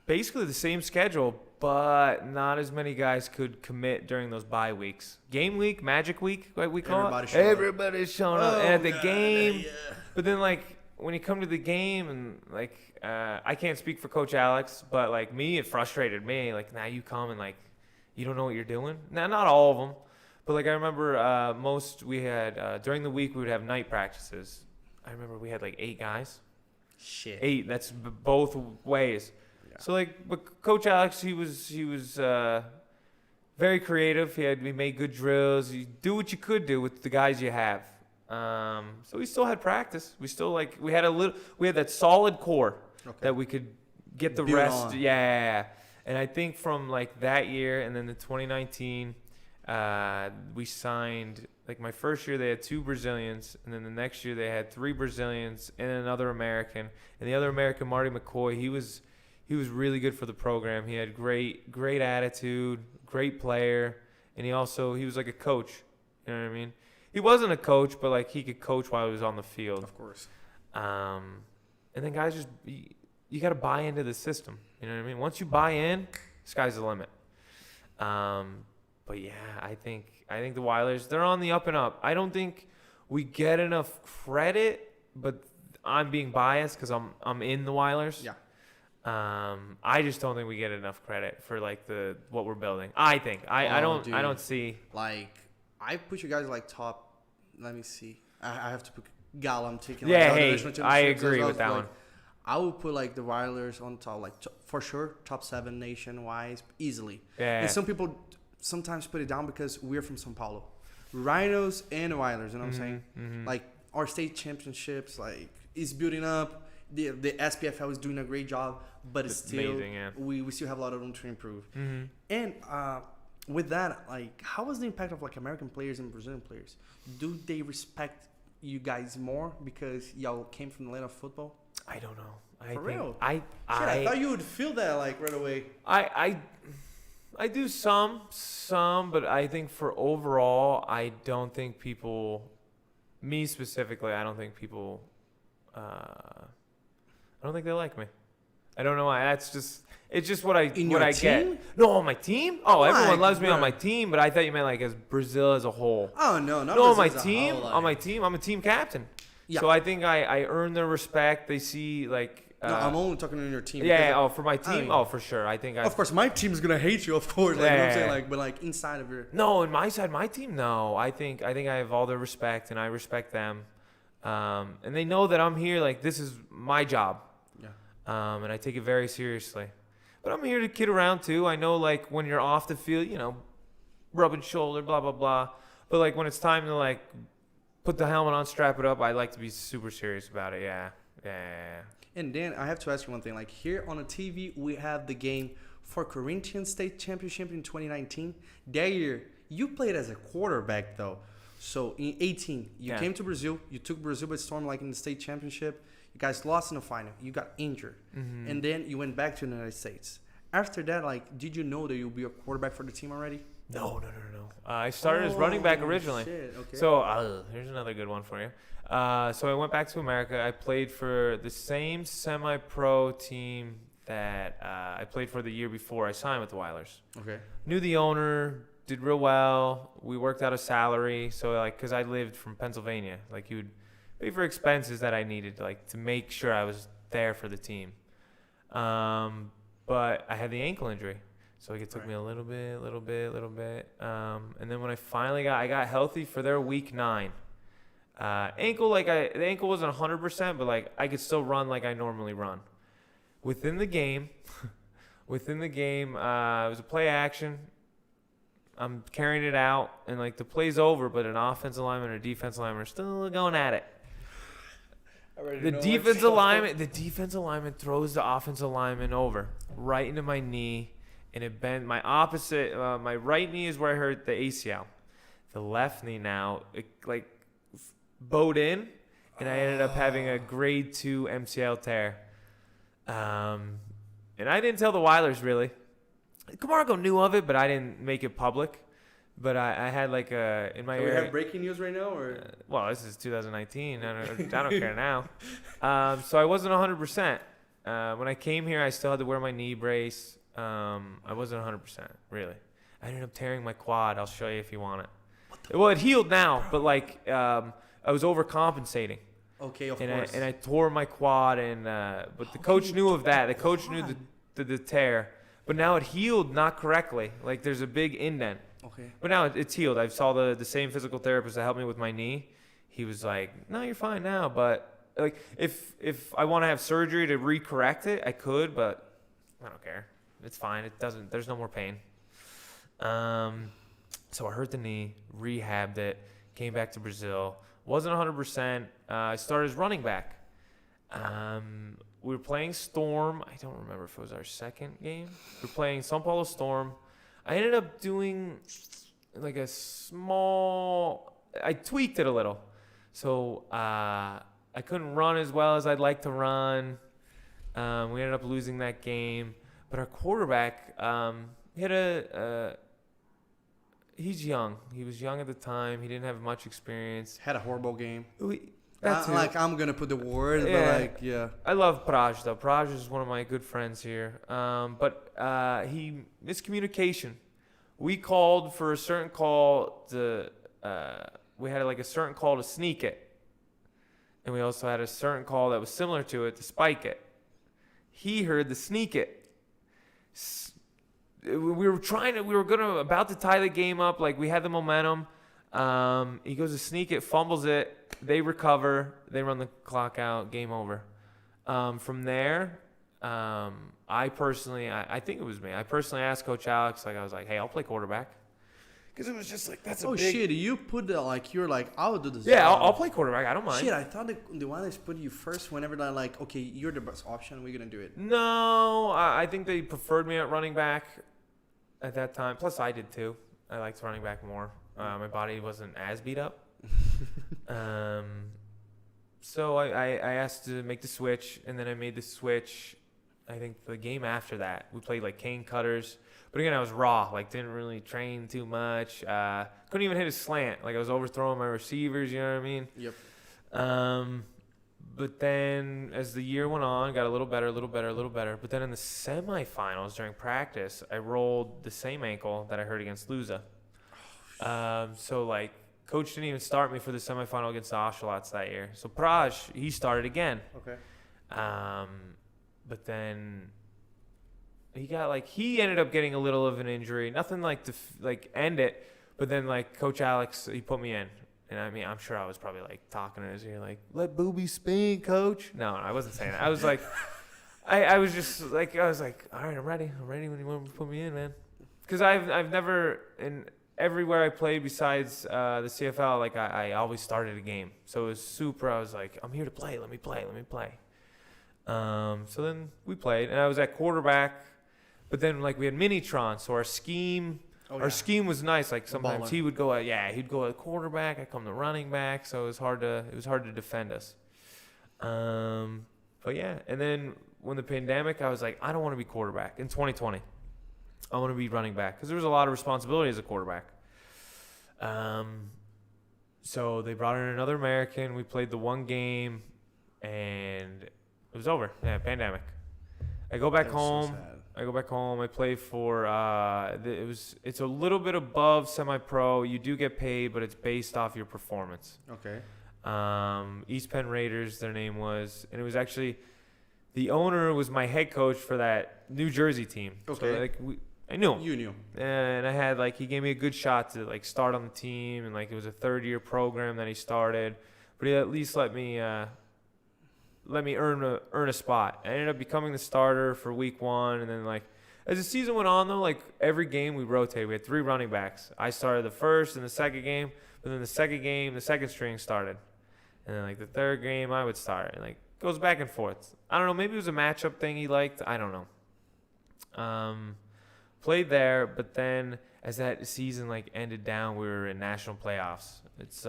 basically the same schedule, but not as many guys could commit during those bye weeks. Game week, magic week, what we call it. Everybody's showing up. And at the game. But then, like, when you come to the game and, like, I can't speak for Coach Alex, but, like, me, it frustrated me. Like, now you come and, like, you don't know what you're doing. Now, not all of them. But, like, I remember we had, during the week, we would have night practices. I remember we had, like, 8 guys. Shit. 8. That's both ways. Yeah. So, like, but Coach Alex, he was very creative. He made good drills. You do what you could do with the guys you have. So we still had practice. We still, like, we had that solid core that we could get the build rest. on. Yeah. And I think from, like, that year and then the 2019, we signed, like, my first year they had 2 Brazilians, and then the next year they had 3 Brazilians and another American. And the other American, Marty McCoy, he was really good for the program. He had great attitude, great player, and he was like a coach. You know what I mean? He wasn't a coach, but, like, he could coach while he was on the field. Of course. And then guys just you got to buy into the system. You know what I mean? Once you buy in, sky's the limit. But yeah, I think the Weilers, they're on the up and up. I don't think we get enough credit, but I'm being biased because I'm in the Weilers. Yeah. I just don't think we get enough credit for, like, what we're building. I think I don't see, like, I put you guys like top. Let me see. I have to put Gala. I'm taking. Yeah, like, I agree with that one. I would put, like, the Weilers on top, like, for sure, top 7 nation-wise, easily. Yeah. And some people sometimes put it down because we're from São Paulo. Rhinos and Weilers, you know what I'm saying? Like, our state championships, like, is building up. The SPFL is doing a great job, but it's still, amazing, yeah. we still have a lot of room to improve. And with that, like, how was the impact of, like, American players and Brazilian players? Do they respect you guys more because y'all came from the land of football? I don't know. For real? I thought you would feel that, like, right away. I I do some, but I think for overall, I don't think people, me specifically, I don't think people, I don't think they like me. I don't know why. It's just what I team? get. No, on my team? Oh, everyone loves me on bro. my team, but I thought you meant like as Brazil as a whole. Oh no, not No, on my Brazil as a team, whole, like- on my team, I'm a team captain. Yeah. So I think I earn their respect. They see like. No, I'm only talking on your team. Yeah. because, For my team. mean- For sure. I think. Of course, my team's gonna hate you. Of course, like you know what I'm saying, Yeah. like, but like inside of your. No, on my side, my team. No, I think I have all their respect, and I respect them. And they know that I'm here. Like this is my job. Yeah. And I take it very seriously. But I'm here to kid around too. I know like when you're off the field, rubbing shoulder, blah blah blah. But like when it's time to like put the helmet on, strap it up, I like to be super serious about it. Yeah. And Dan, I have to ask you one thing. Like here on the TV, we have the game for Corinthians State Championship in 2019. That year, you played as a quarterback though. So in 18, you came to Brazil. You took Brazil by storm, like in the state championship. You guys lost in the final. You got injured, and then you went back to the United States. After that, like, did you know that you'll be a quarterback for the team already? No. I started as running back originally. Shit, okay. So here's another good one for you. So I went back to America. I played for the same semi-pro team that I played for the year before I signed with the Weilers. Okay. Knew the owner, did real well. We worked out a salary. So like, cause I lived from Pennsylvania, like you would pay for expenses that I needed, like to make sure I was there for the team. But I had the ankle injury. So it took me a little bit. And then when I got healthy for their week 9. The ankle wasn't 100%, but like I could still run like I normally run. Within the game, it was a play action. I'm carrying it out, and like the play's over, but an offensive lineman or defensive lineman are still going at it. The defensive lineman throws the offensive lineman over right into my knee, and it bent my opposite. My right knee is where I hurt the ACL. The left knee now, it like bowed in, and I ended up having a grade 2 MCL tear. And I didn't tell the Weilers really. Camargo knew of it, but I didn't make it public. But I had like in my Do we area. have breaking news right now, or? Well, this is 2019. I don't care now. So I wasn't 100%. When I came here, I still had to wear my knee brace. I wasn't 100%, really. I ended up tearing my quad. I'll show you if you want it. Well, it healed now, but like I was overcompensating. Okay, of course. And I tore my quad, but the coach knew of that. The coach knew the tear, but now it healed not correctly. Like there's a big indent. Okay. But now it's healed. I saw the same physical therapist that helped me with my knee. He was like, "No, you're fine now." But like, if I want to have surgery to recorrect it, I could, but I don't care. It's fine. It doesn't. There's no more pain. So I hurt the knee, rehabbed it, came back to Brazil. Wasn't 100%. I started as running back. We were playing Storm. I don't remember if it was our second game. We were playing São Paulo Storm. I ended up doing like a small. I tweaked it a little, so I couldn't run as well as I'd like to run. We ended up losing that game, but our quarterback he's young. He was young at the time. He didn't have much experience. Had a horrible game. I'm gonna put the word, but like, yeah. I love Praj though. Praj is one of my good friends here. But he miscommunication. We called for a certain call we had like a certain call to sneak it, and we also had a certain call that was similar to it to spike it. He heard the sneak it. We were about to tie the game up. Like we had the momentum. He goes to sneak it, fumbles it. They recover. They run the clock out. Game over. From there, I think it was me. I personally asked Coach Alex. Like I was like, "Hey, I'll play quarterback," because it was just like that's a big. Shit! You put you're like, I'll do this. Yeah, I'll play quarterback. I don't mind. Shit! I thought the Weilers put you first whenever they're like, okay, you're the best option. We're gonna do it. No, I think they preferred me at running back at that time. Plus, I did too. I liked running back more. My body wasn't as beat up. So I asked to make the switch, and then I made the switch I think the game after that, we played like cane cutters. But again, I was raw, like didn't really train too much. Couldn't even hit a slant. Like I was overthrowing my receivers, you know what I mean? Yep. But then as the year went on, got a little better. But then in the semifinals during practice, I rolled the same ankle that I hurt against Lusa. So like coach didn't even start me for the semifinal against the Oshalots that year. So Praj, he started again. Okay. But then he ended up getting a little of an injury. Nothing like to end it. But then like Coach Alex, he put me in. And I mean, I'm sure I was probably like talking in his ear, like, let booby spin, coach. No, I wasn't saying that. I was like, I was just like, all right, I'm ready when you want to put me in, man. Because I've never, in everywhere I played besides the CFL, like I always started a game. So it was super, I was like, I'm here to play, let me play. So then we played, and I was at quarterback. But then like we had mini-tron, so our scheme was nice. Like sometimes he would go he'd go at quarterback, I come to running back, so it was hard to defend us. But yeah, and then when the pandemic, I was like, I don't want to be quarterback in 2020. I want to be running back because there was a lot of responsibility as a quarterback. So they brought in another American. We played the one game, and it was over. Yeah, pandemic. I go back home. I play for it's a little bit above semi-pro. You do get paid, but it's based off your performance. Okay. East Penn Raiders, their name was, and it was actually the owner was my head coach for that New Jersey team. Okay. So I knew him. You knew. And I had he gave me a good shot to start on the team, and it was a 3rd-year program that he started, but he at least let me earn a spot. I ended up becoming the starter for week 1, and then as the season went on though, every game we rotated. We had 3 running backs. I started the first and the second game, but then the second game, the second string started, and then the 3rd game I would start, and goes back and forth. I don't know, maybe it was a matchup thing he liked. I don't know. Played there, but then as that season ended down, we were in national playoffs. It's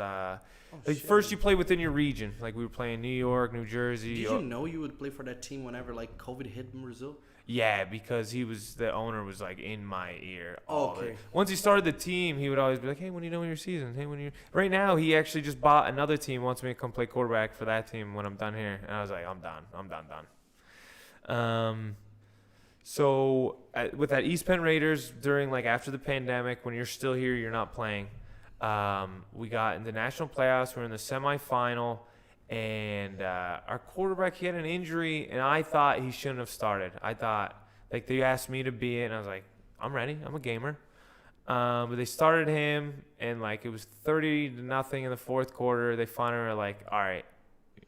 first you play within your region. We were playing New York, New Jersey. Did you know you would play for that team whenever COVID hit in Brazil? Yeah, because the owner was in my ear. Okay. Once he started the team, he would always be like, "Hey, when you know your season? Hey, when you." Right now, he actually just bought another team. Wants me to come play quarterback for that team when I'm done here. And I was like, "I'm done." So with that East Penn Raiders during after the pandemic, when you're still here, you're not playing. We got in the national playoffs. We're in the semifinal, and our quarterback, he had an injury, and I thought he shouldn't have started. I thought they asked me to be it, and I was like, I'm ready. I'm a gamer. But they started him, and it was 30-0 in the 4th quarter. They finally were like, all right,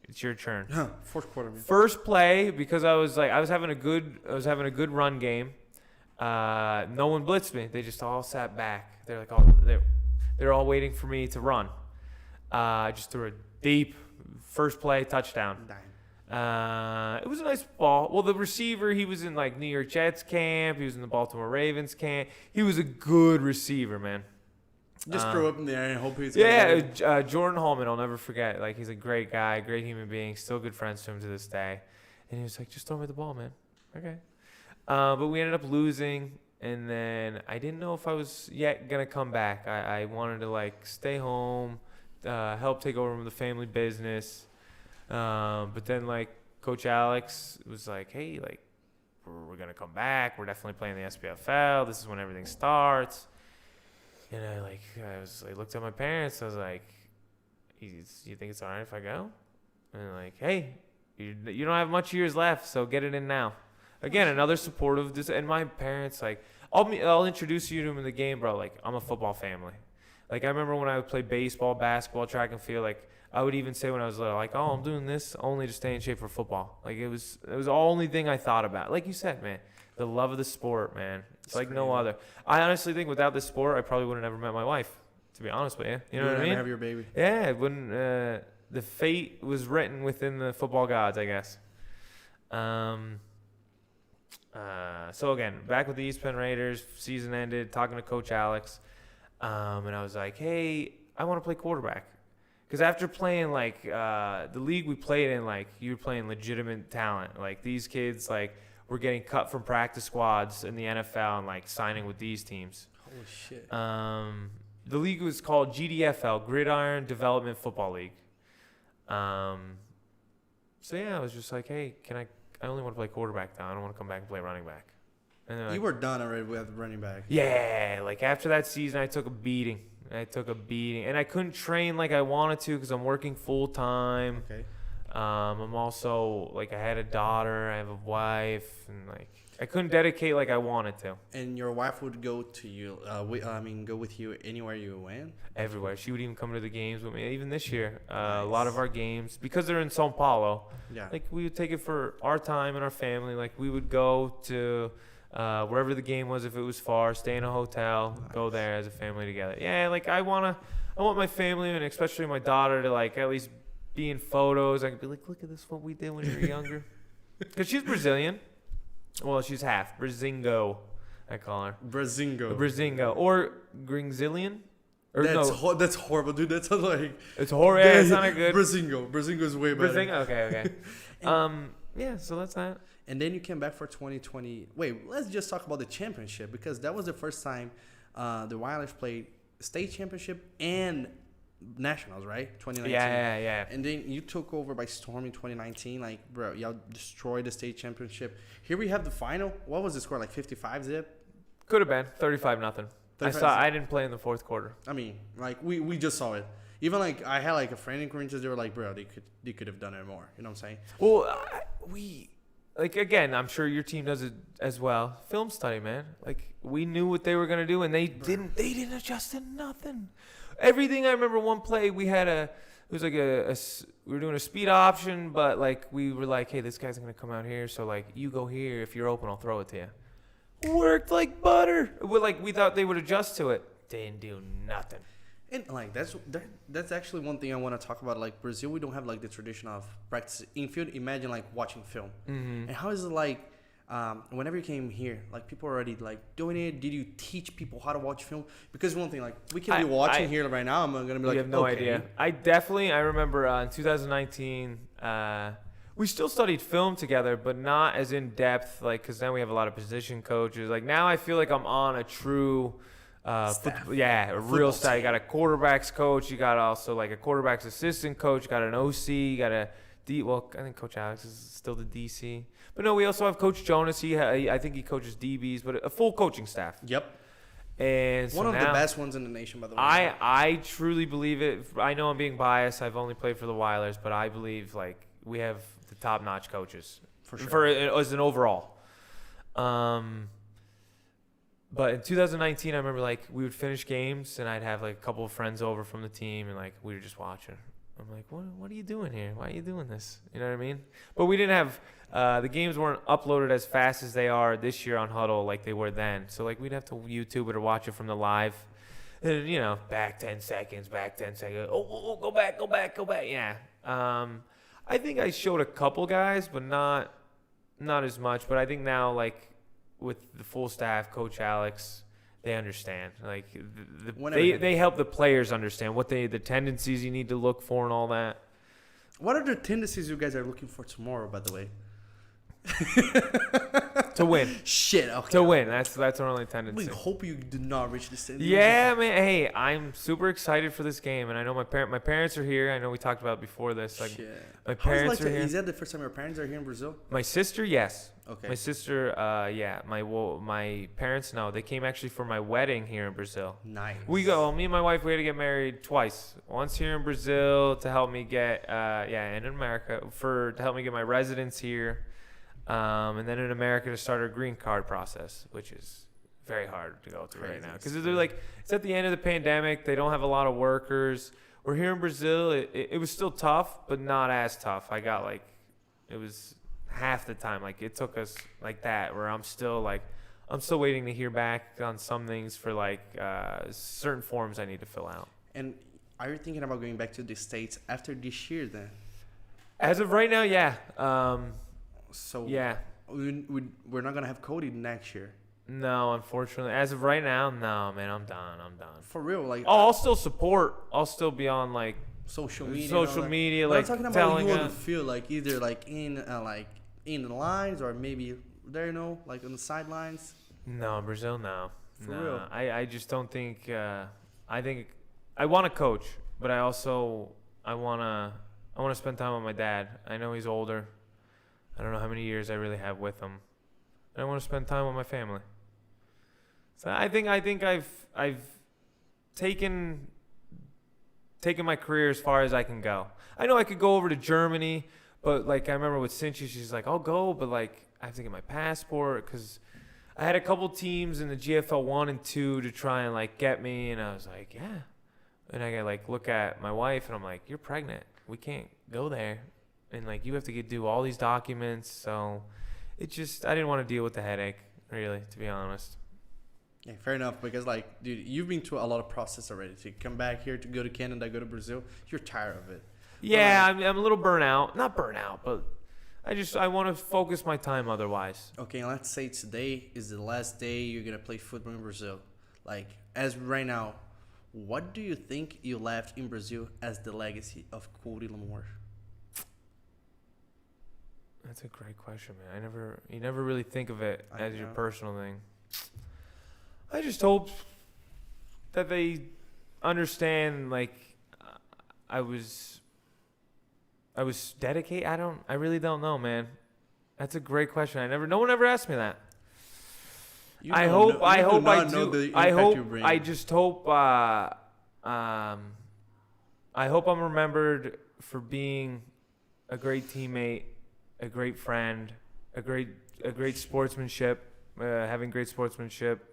it's your turn. 4th quarter. Man. First play, because I was having a good run game. No one blitzed me. They just all sat back. They're they're all waiting for me to run. I just threw a deep first play touchdown. It was a nice ball. Well, the receiver, he was in New York Jets camp. He was in the Baltimore Ravens camp. He was a good receiver, man. Just throw up in there and hope he's Jordan Holman, I'll never forget. He's a great guy, great human being, still good friends to him to this day. And he was like, just throw me the ball, man. Okay. But we ended up losing, and then I didn't know if I was yet going to come back. I wanted to stay home, help take over the family business. But then Coach Alex was like, hey, we're going to come back. We're definitely playing the SPFL. This is when everything starts. And I looked at my parents. I was like, "You think it's all right if I go?" And they're hey, you don't have much years left, so get it in now. Again, another supportive. And my parents I'll introduce you to them in the game, bro. I'm a football family. I remember when I would play baseball, basketball, track and field. I would even say when I was little, oh, I'm doing this only to stay in shape for football. It was the only thing I thought about. Like you said, man, the love of the sport, man. It's no other. I honestly think without this sport, I probably would have never met my wife, to be honest with you. You know what I mean? Have your baby. Yeah, it wouldn't. The fate was written within the football gods, I guess. So again, back with the East Penn Raiders, season ended, talking to Coach Alex, and I was like, hey, I want to play quarterback. Because after playing, the league we played in, you were playing legitimate talent. These kids, were getting cut from practice squads in the NFL and like signing with these teams. Holy shit. The league was called GDFL, Gridiron Development Football League. So yeah, I was just like, hey, I only want to play quarterback now. I don't want to come back and play running back. And like, you were done already with running back. Yeah, like after that season, I took a beating. And I couldn't train like I wanted to because I'm working full time. Okay. I'm also like, I had a daughter, I have a wife, and like I couldn't dedicate like I wanted to. And your wife would go to you, go with you anywhere you went? Everywhere. She would even come to the games with me. Even this year, Nice. a lot of our games, because they're in São Paulo, Yeah. like we would take it for our time and our family. Like we would go to wherever the game was, if it was far, stay in a hotel, go there as a family together. Yeah, like I want my family, and especially my daughter, to like at least be in photos. I could be like, look at this, what we did when we were younger. Because she's Brazilian. Well, she's half Brazingo, I call her. Brazingo or Gringzilian. Or That's horrible, dude. That's like it's horrible. Yeah, it's not good. Brazingo is way better. Brazingo. Okay. Yeah. So that's that. And then you came back for 2020. Wait, let's just talk about the championship, because that was the first time the Weilers played state championship and nationals, right? 2019. Yeah. And then you took over by storm in 2019. Like, bro, y'all destroyed the state championship. Here we have the final. What was the score? Like 55 zip? Could have been 35-0. I didn't play in the fourth quarter. I mean, like we just saw it. Even like I had like a friend in Corinthians. They were like, bro, they could have done it more. You know what I'm saying? Well, like again, I'm sure your team does it as well. Film study, man. Like we knew what they were gonna do, and they didn't adjust to nothing. Everything. I remember one play we had it was like we were doing a speed option, but like we were like, hey, this guy's gonna come out here, so like you go here. If you're open, I'll throw it to you. Worked like butter. We thought they would adjust to it. Didn't do nothing. And like that's actually one thing I want to talk about. Like Brazil, we don't have like the tradition of practice in field. Imagine like watching film. Mm-hmm. And how is it like whenever you came here? Like people are already like doing it. Did you teach people how to watch film? Because one thing, like we can be watching here right now. I'm gonna be like, we have no okay. idea. I remember in 2019. We still studied film together, but not as in depth. Like, cause then we have a lot of position coaches. Like now, I feel like I'm on a true. A real staff. You got a quarterbacks coach. You got also like a quarterbacks assistant coach. You got an OC. You got a D. Well, I think Coach Alex is still the DC. But no, we also have Coach Jonas. I think he coaches DBs, but a full coaching staff. Yep. And so one of the best ones in the nation, by the way. I truly believe it. I know I'm being biased. I've only played for the Weilers, but I believe like we have the top-notch coaches for sure. As an overall. But in 2019, I remember like we would finish games and I'd have like a couple of friends over from the team and like we were just watching. I'm like, what are you doing here? Why are you doing this? You know what I mean? But we didn't have the games weren't uploaded as fast as they are this year on Huddle like they were then. So like we'd have to YouTube it or watch it from the live. And back 10 seconds. Oh, go back. Yeah. I think I showed a couple guys, but not as much. But I think now like with the full staff, Coach Alex, they understand. Like they help the players understand what the tendencies you need to look for and all that. What are the tendencies you guys are looking for tomorrow, by the way? To win. Shit. Okay. To win. That's our only tendency. We hope you do not reach this tendency. Yeah, man. Hey, I'm super excited for this game, and I know my parents are here. I know we talked about it before this. Like, shit. My parents are here. Is that the first time your parents are here in Brazil? My sister, yes. Okay. My sister, yeah. My parents, no. They came actually for my wedding here in Brazil. Nice. Me and my wife, we had to get married twice. Once here in Brazil to help me get, and in America to help me get my residence here. And then in America to start our green card process, which is very hard to go through right now. Because they're like, it's at the end of the pandemic. They don't have a lot of workers. We're here in Brazil. It was still tough, but not as tough. I got it was half the time. Like it took us like that where I'm still waiting to hear back on some things for certain forms I need to fill out. And are you thinking about going back to the States after this year then? As of right now, yeah. So yeah, we're not gonna have Cody next year. No, unfortunately, as of right now, no, man, I'm done. For real, like. Oh, I'll still support. I'll still be on social media. But I'm talking about you on the field, like either in the lines or maybe there, like on the sidelines? No, Brazil, no. For no. real? I just don't think. I think I want to coach, but I wanna spend time with my dad. I know he's older. I don't know how many years I really have with him. I want to spend time with my family. So I think I've taken my career as far as I can go. I know I could go over to Germany, but like I remember with Cincy, she's like, "I'll go, but like I have to get my passport," because I had a couple teams in the GFL 1 and 2 to try and like get me, and I was like, "Yeah." And I like look at my wife, and I'm like, "You're pregnant. We can't go there." And like you have to do all these documents, so I didn't want to deal with the headache, really, to be honest. Yeah, fair enough. Because like, dude, you've been through a lot of process already. To come back here, to go to Canada, go to Brazil, you're tired of it. Yeah, I'm a little burnout. Not burnout, but I want to focus my time otherwise. Okay, let's say today is the last day you're gonna play football in Brazil. Like, as right now, what do you think you left in Brazil as the legacy of Cody Lamoreaux? That's a great question, man. You never really think of it as your personal thing. I just hope that they understand, like, I was dedicated. I really don't know, man. That's a great question. No one ever asked me that. I hope I hope I'm remembered for being a great teammate, a great friend, a great sportsmanship, having great sportsmanship.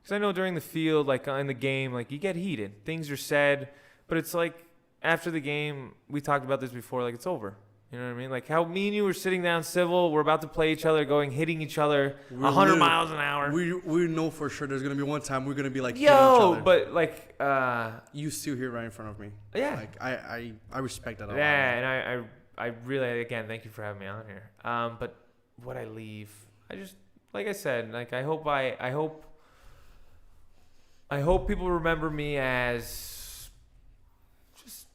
Because I know during the field, like in the game, like you get heated. Things are said, but it's like after the game, we talked about this before, like it's over. You know what I mean? Like how me and you were sitting down civil, we're about to play each other, hitting each other 100 miles an hour. We know for sure there's going to be one time we're going to be like, yo, hitting each other. But like, you still here right in front of me. Yeah. Like I respect that a lot. Yeah, and I really, again, thank you for having me on here. But what I leave, like I said, like I hope people remember me as just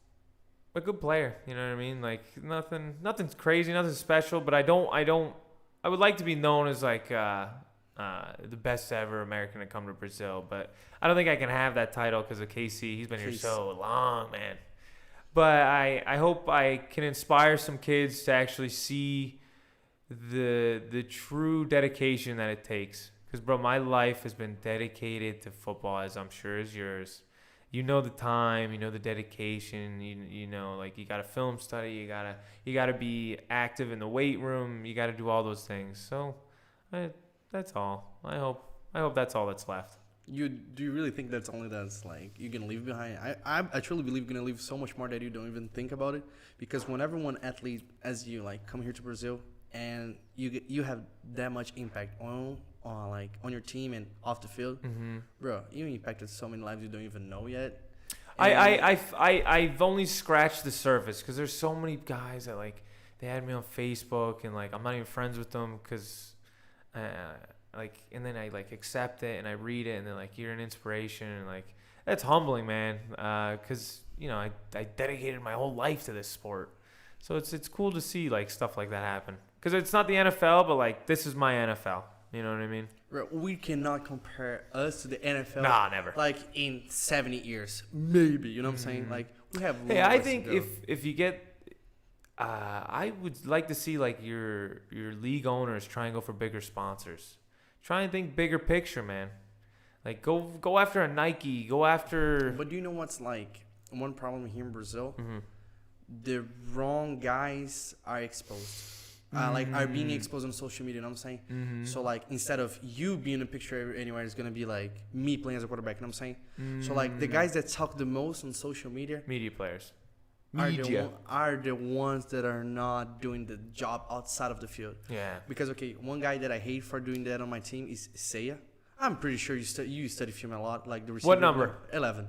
a good player. You know what I mean? Like nothing's crazy, nothing special. But I would like to be known as like the best ever American to come to Brazil. But I don't think I can have that title because of KC. He's been here so long, man. But I hope I can inspire some kids to actually see the true dedication that it takes. Because, bro, my life has been dedicated to football, as I'm sure is yours. You know the time, you know the dedication, you know, like you got to film study, you gotta be active in the weight room, you got to do all those things. So, that's all. I hope that's all that's left. Do you really think that's like you're gonna leave behind? I truly believe you're gonna leave so much more that you don't even think about it. Because whenever one athlete as you like come here to Brazil and you have that much impact on your team and off the field, bro, you impacted so many lives you don't even know yet. I've only scratched the surface because there's so many guys that like they add me on Facebook and like I'm not even friends with them because like and then I like accept it and I read it and then like you're an inspiration and like that's humbling, man, because you know I dedicated my whole life to this sport, so it's cool to see like stuff like that happen because it's not the NFL, but like this is my NFL. You know what I mean? We cannot compare us to the NFL. Nah, never. Like in 70 years, maybe. You know what I'm saying? Like we have. Hey, I think if you get, I would like to see like your league owners try and go for bigger sponsors. Try and think bigger picture, man. Like go after a Nike. Go after. But do you know what's like one problem here in Brazil? The wrong guys are exposed. Like are being exposed on social media, you know what I'm saying? So like instead of you being in a picture anywhere, it's gonna be like me playing as a quarterback, you know what I'm saying? So like the guys that talk the most on social media, media players, are the ones that are not doing the job outside of the field. Yeah. Because okay, one guy that I hate for doing that on my team is Seiya. I'm pretty sure you study film a lot, like the receiver. What number? 11.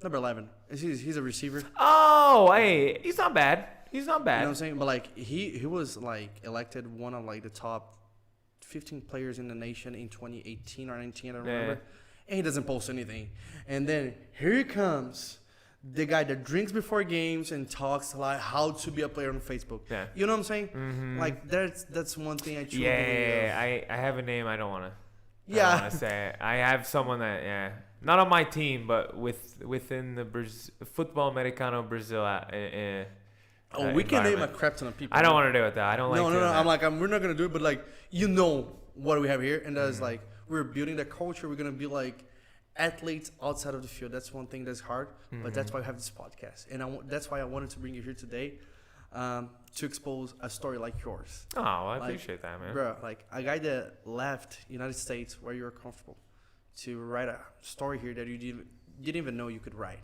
Number 11. He's a receiver. Oh, hey, he's not bad. He's not bad. You know what I'm saying? But like he was like elected one of like the top 15 players in the nation in 2018 or 19, I don't remember. And he doesn't post anything. And then here comes the guy that drinks before games and talks like how to be a player on Facebook. Yeah. You know what I'm saying? Mm-hmm. Like that's one thing I truly believe. Yeah. I have a name. I don't want to. Yeah. I don't want to say it. I have someone that not on my team, but within the Futebol americano Brazil. We can name a crap ton of people. I don't want to do it though. I don't like. No. That. We're not gonna do it, but like what we have here, and that's like we're building the culture. We're gonna be like athletes outside of the field. That's one thing that's hard, but that's why we have this podcast, and that's why I wanted to bring you here today, to expose a story like yours. Oh, well, I appreciate that, man. Bro, like a guy that left United States where you were comfortable to write a story here that you didn't even know you could write.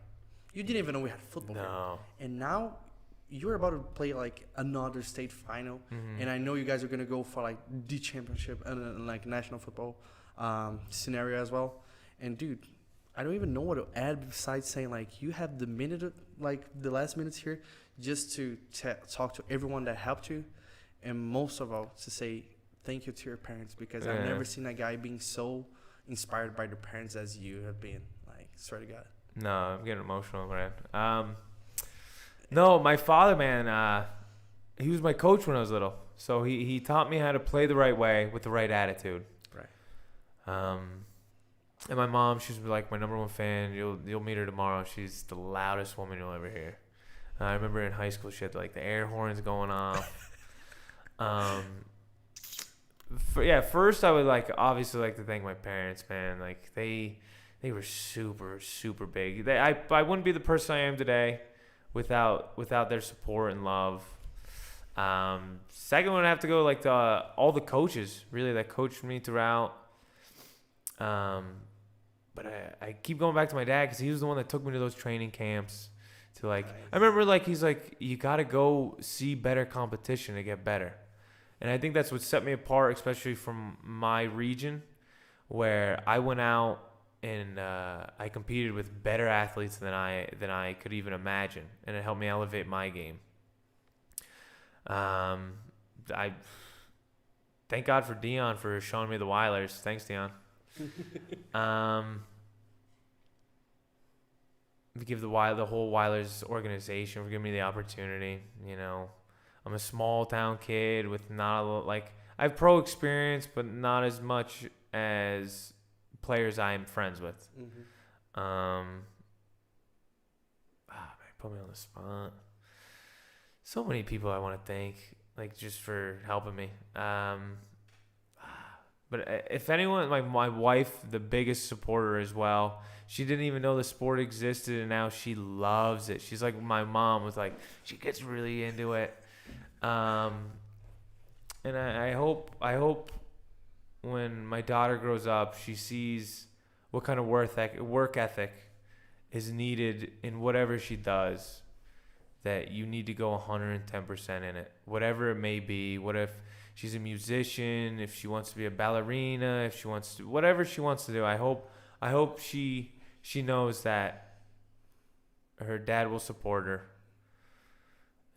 You didn't even know we had football here. And now you're about to play like another state final, and I know you guys are gonna go for like the championship and like national football scenario as well. And dude, I don't even know what to add besides saying like you have the last minutes here just to talk to everyone that helped you, and most of all to say thank you to your parents, because I've never seen a guy being so inspired by their parents as you have been. Like, swear to God. No, I'm getting emotional, man. No, my father, man, he was my coach when I was little. So he taught me how to play the right way with the right attitude. Right. And my mom, she's like my number one fan. You'll meet her tomorrow. She's the loudest woman you'll ever hear. I remember in high school, she had like the air horns going off. First I would obviously like to thank my parents, man. Like they were super, super big. I wouldn't be the person I am today without their support and love. Second one, I have to go to all the coaches really that coached me throughout. But I keep going back to my dad because he was the one that took me to those training camps. I remember he's like, you got to go see better competition to get better. And I think that's what set me apart, especially from my region, where I went out and I competed with better athletes than I could even imagine, and it helped me elevate my game. I thank God for Dion for showing me the Weilers. Thanks, Dion. We give the whole Weilers organization for giving me the opportunity. You know, I'm a small town kid with not a lot, I have pro experience, but not as much as players I'm friends with. Put me on the spot. So many people I want to thank, just for helping me. But if anyone, my wife, the biggest supporter as well. She didn't even know the sport existed, and now she loves it. She's like my mom was like, she gets really into it. And I hope when my daughter grows up, she sees what kind of work ethic is needed in whatever she does, that you need to go 110% in it, whatever it may be. What if she's a musician, if she wants to be a ballerina, if she wants to, whatever she wants to do. I hope she knows that her dad will support her,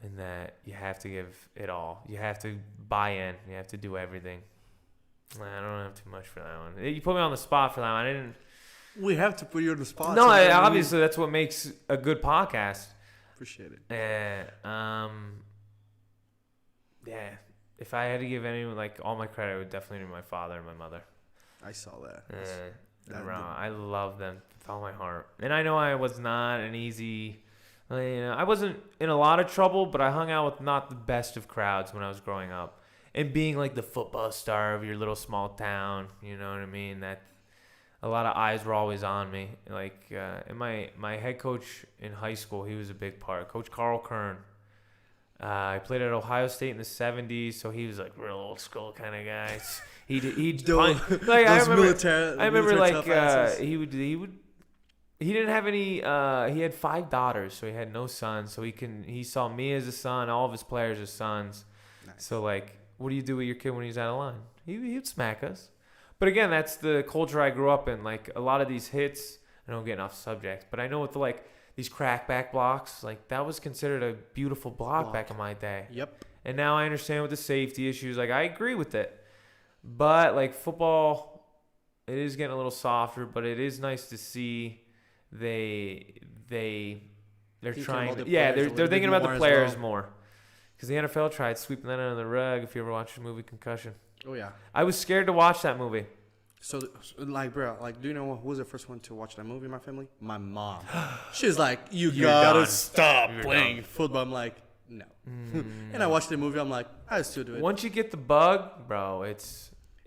and that you have to give it all. You have to buy in. You have to do everything. I don't have too much for that one. You put me on the spot for that one. I didn't. We have to put you on the spot. No, obviously that's what makes a good podcast. Appreciate it. Yeah. If I had to give anyone all my credit, it would definitely be my father and my mother. I saw that. I love them with all my heart. And I know I was not an easy. I wasn't in a lot of trouble, but I hung out with not the best of crowds when I was growing up. And being the football star of your little small town, you know what I mean? That a lot of eyes were always on me. And my head coach in high school, he was a big part. Coach Carl Kern. I played at Ohio State in the 70s, so he was real old school kind of guy. He didn't have any. He had 5 daughters, so he had no sons. So he saw me as a son, all of his players as sons. Nice. So what do you do with your kid when he's out of line? He'd smack us. But again, that's the culture I grew up in. A lot of these hits, I don't get off subject, but I know with these crackback blocks, that was considered a beautiful block back in my day. Yep. And now I understand with the safety issues. I agree with it. But football, it is getting a little softer, but it is nice to see they they're Thinking trying. about the Yeah, players a they're little thinking bit about the more as players well. more. Because the NFL tried sweeping that under the rug. If you ever watched the movie Concussion, Oh yeah. I was scared to watch that movie. So like, bro, like, do you know who was the first one to watch that movie in my family? My mom. She's like, you You're gotta done. stop You're playing done. football. I'm like, no. And I watched the movie. I'm like, I still do it. Once you get the bug, bro, it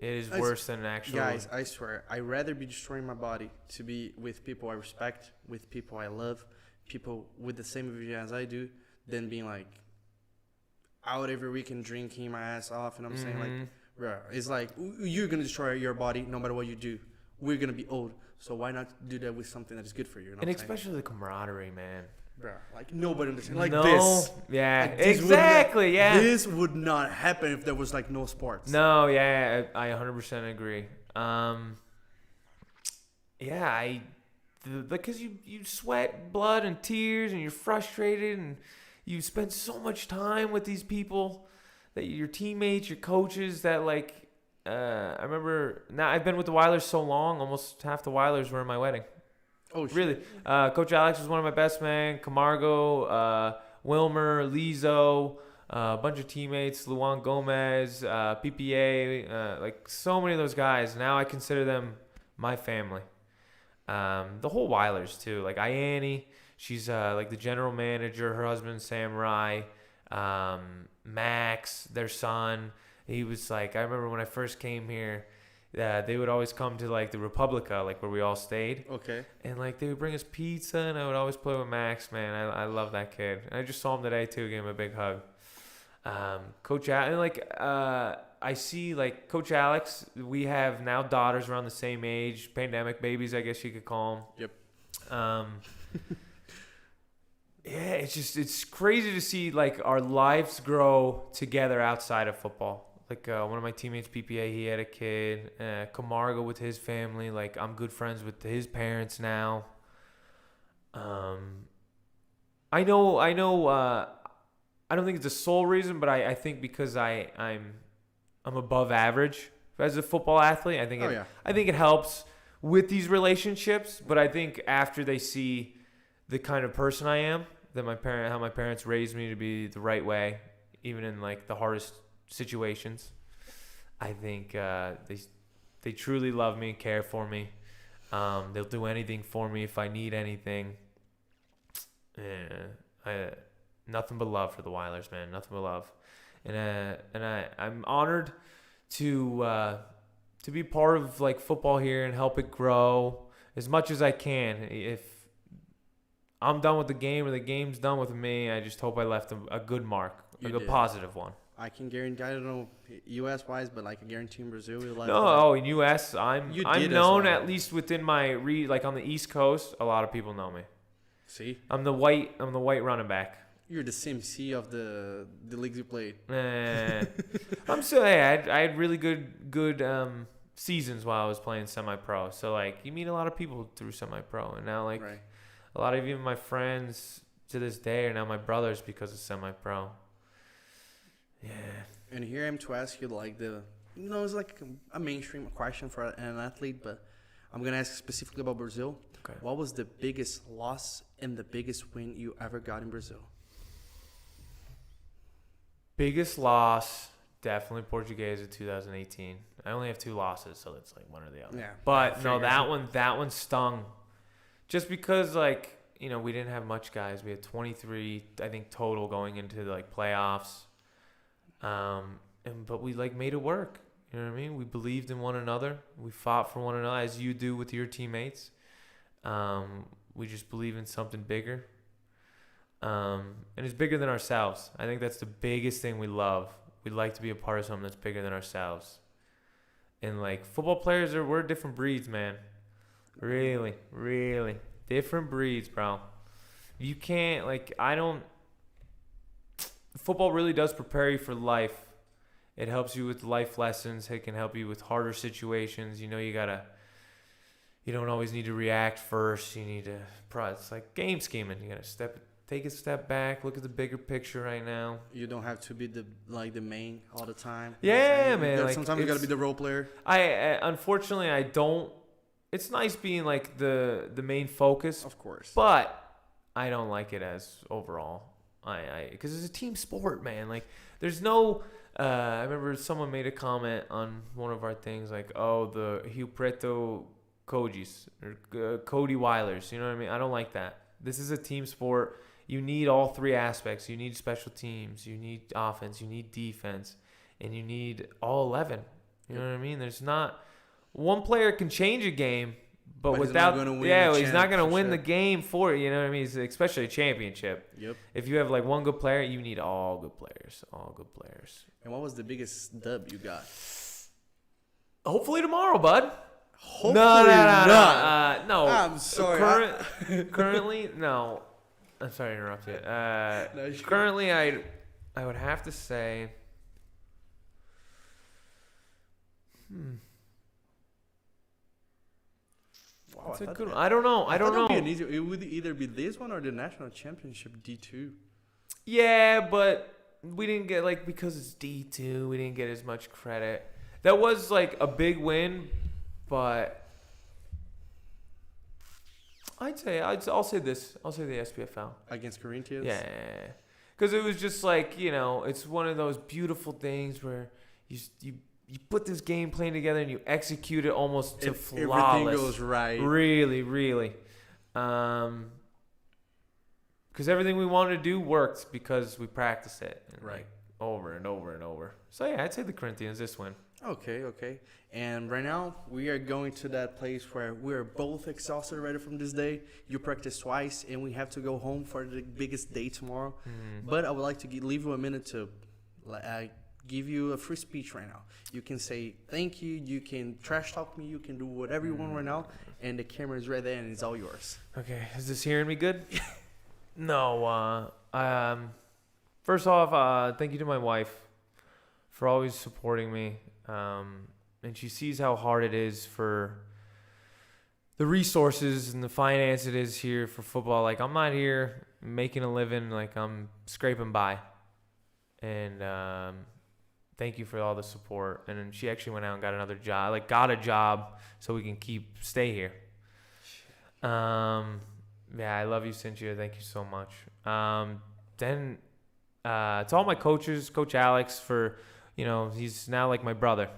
is It's- worse than an actual. Guys, I swear, I'd rather be destroying my body to be with people I respect, with people I love, people with the same vision as I do, than being like out every weekend drinking my ass off. And I'm saying, like, bro, it's like you're gonna destroy your body no matter what you do. We're gonna be old, so why not do that with something that is good for you? You know And what I'm saying? especially the camaraderie, man. Bro, like nobody understands. Like no, this. yeah, Like, this would not- exactly, yeah. This would not happen if there was like no sports. No, yeah, I 100% agree. Yeah, because you sweat blood and tears and you're frustrated and you spend so much time with these people, that your teammates, your coaches, that like, I remember, now I've been with the Weilers so long, almost half the Weilers were in my wedding. Oh, shit. Really. Coach Alex was one of my best men. Camargo, Wilmer, Lizo, a bunch of teammates, Luan Gomez, PPA, like so many of those guys. Now I consider them my family. The whole Weilers too. Like Ianni, she's like the general manager. Her husband Sam Rye, Max, their son. He was like, I remember when I first came here. They would always come to like the Republica, like where we all stayed. Okay. And like they would bring us pizza, and I would always play with Max. Man, I love that kid. And I just saw him today too. Gave him a big hug. Coach and like I see like Coach Alex. We have now daughters around the same age, pandemic babies, I guess you could call them. Yep. Yeah, it's crazy to see like our lives grow together outside of football. Like one of my teammates, PPA, he had a kid. Camargo with his family. Like I'm good friends with his parents now. I know. I don't think it's the sole reason, but I think because I'm above average as a football athlete. I think I think it helps with these relationships. But I think after they see the kind of person I am, that how my parents raised me to be the right way, even in like the hardest situations, I think they truly love me, care for me. They'll do anything for me if I need anything. Nothing but love for the Weilers, man. Nothing but love, and I'm honored to be part of like football here and help it grow as much as I can. If I'm done with the game or the game's done with me, I just hope I left a good mark, like a positive one. I can guarantee, I don't know U.S. wise, but like I guarantee in Brazil, you'll in U.S. I'm known at least within my like on the East Coast. A lot of people know me. See, I'm the white running back. you're the CMC of the leagues you played. I'm still. Hey, I had really good seasons while I was playing semi-pro. So like you meet a lot of people through semi-pro, and now like a lot of even my friends to this day are now my brothers because of semi-pro. Yeah. And here I'm to ask you like it's like a mainstream question for an athlete, but I'm gonna ask specifically about Brazil. Okay. What was the biggest loss and the biggest win you ever got in Brazil? Biggest loss, definitely Portuguese of 2018. I only have 2 losses, so it's like one or the other. Yeah. But no, that one stung. Just because like, we didn't have much guys. We had 23, I think, total going into like playoffs. But we like made it work. You know what I mean? We believed in one another. We fought for one another as you do with your teammates. We just believe in something bigger. And it's bigger than ourselves. I think that's the biggest thing we love. We'd like to be a part of something that's bigger than ourselves. And like football players we're different breeds, man. Really, really different breeds, bro. You can't football really does prepare you for life. It helps you with life lessons. It can help you with harder situations. You don't always need to react first. You need to, it's like game scheming. You got to take a step back, look at the bigger picture right now. You don't have to be the main all the time. Yeah, man. Sometimes you got to be the role player. Unfortunately, I don't. It's nice being like the main focus. Of course. But I don't like it as overall. Because it's a team sport, man. Like, there's no. I remember someone made a comment on one of our things, like, "Oh, the Rio Preto Codis or Cody Weilers." You know what I mean? I don't like that. This is a team sport. You need all three aspects. You need special teams. You need offense. You need defense, and you need all 11. You know what I mean? There's not one player can change a game. But without, he's not going to win the game for it. You know what I mean? Especially a championship. Yep. If you have like one good player, you need all good players. All good players. And what was the biggest dub you got? Hopefully tomorrow, bud. Hopefully not. No. I'm sorry. Currently, no. I'm sorry to interrupt you. Currently, I would have to say. Wow, that's a good one. I don't know. It would either be this one or the national championship D2. Yeah, but we didn't get, like, because it's D2, we didn't get as much credit. That was like a big win, but I'll say this. I'll say the SPFL Against Corinthians? Yeah, because it was just like, it's one of those beautiful things where you put this game plan together and you execute it almost to flawless. Everything goes right. Really, really. Because everything we wanted to do worked because we practiced it. Like, over and over and over. So, yeah, I'd say the Corinthians this win. Okay. And right now, we are going to that place where we're both exhausted already from this day. You practice twice, and we have to go home for the biggest day tomorrow. But I would like to leave you a minute to give you a free speech right now. You can say thank you. You can trash talk me. You can do whatever you want right now. And the camera is right there, and it's all yours. Okay. Is this hearing me good? No. First off, thank you to my wife for always supporting me. And she sees how hard it is for the resources and the finance it is here for football. Like, I'm not here making a living. Like, I'm scraping by. And thank you for all the support. And then she actually went out and got another job. Like, got a job so we can stay here. Yeah, I love you, Cynthia. Thank you so much. Then to all my coaches, Coach Alex, for, he's now like my brother.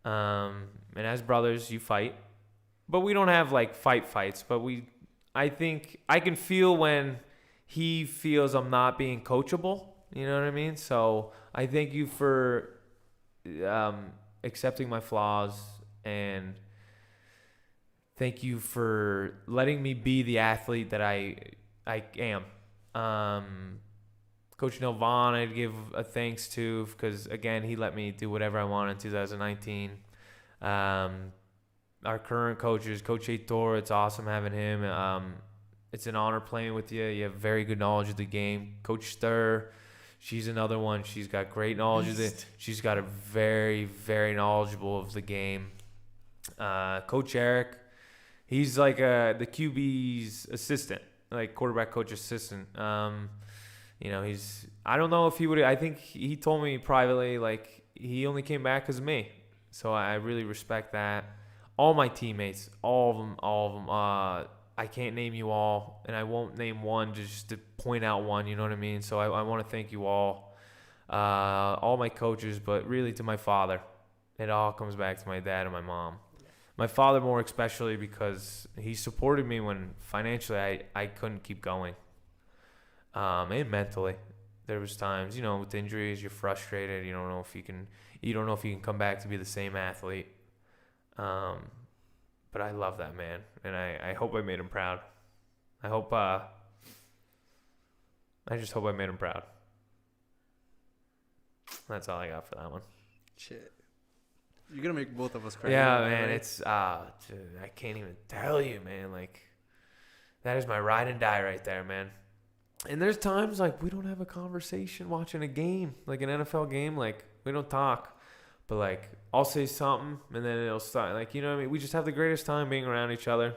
And as brothers, you fight. But we don't have, like, fights. But I think I can feel when he feels I'm not being coachable. You know what I mean? So I thank you for accepting my flaws, and thank you for letting me be the athlete that I am. Coach Vaughn, I'd give a thanks to, because, again, he let me do whatever I want in 2019. Our current coaches, Coach Heitor, it's awesome having him. It's an honor playing with you. You have very good knowledge of the game. Coach Stir, she's another one. She's got great knowledge of it. She's got a very, very knowledgeable of the game. Coach Eric, he's like the QB's assistant, like quarterback coach assistant. I don't know if he would. I think he told me privately, like, he only came back because of me. So I really respect that. All my teammates, all of them. I can't name you all, and I won't name one just to point out one, you know what I mean? So I want to thank you all my coaches, but really to my father. It all comes back to my dad and my mom. My father more especially, because he supported me when financially I couldn't keep going. And mentally. There was times, with injuries, you're frustrated. You don't know if you can come back to be the same athlete. But I love that man, and I hope I made him proud. I just hope I made him proud. That's all I got for that one. Shit. You're going to make both of us cry. Yeah, man, right? It's, dude, I can't even tell you, man. Like, that is my ride and die right there, man. And there's times, like, we don't have a conversation watching a game, like an NFL game. Like, we don't talk. But, like, I'll say something, and then it'll start. Like, you know what I mean? We just have the greatest time being around each other.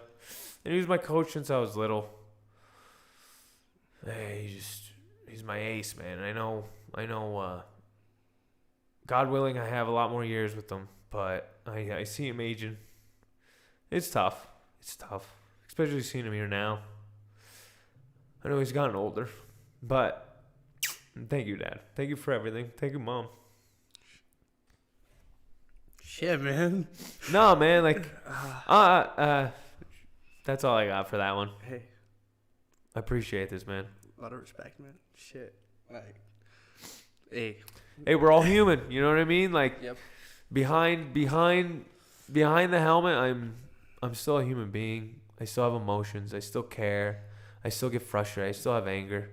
And he was my coach since I was little. Hey, he's my ace, man. I know, God willing, I have a lot more years with him. But I see him aging. It's tough. Especially seeing him here now. I know he's gotten older, but thank you, Dad. Thank you for everything. Thank you, Mom. Shit, man. No, man, like, that's all I got for that one. Hey, I appreciate this, man. a lot of respect, man. Shit. Like, hey. Hey, we're all human. You know what I mean? Like, Yep. behind the helmet, I'm still a human being. I still have emotions. I still care. I still get frustrated. I still have anger.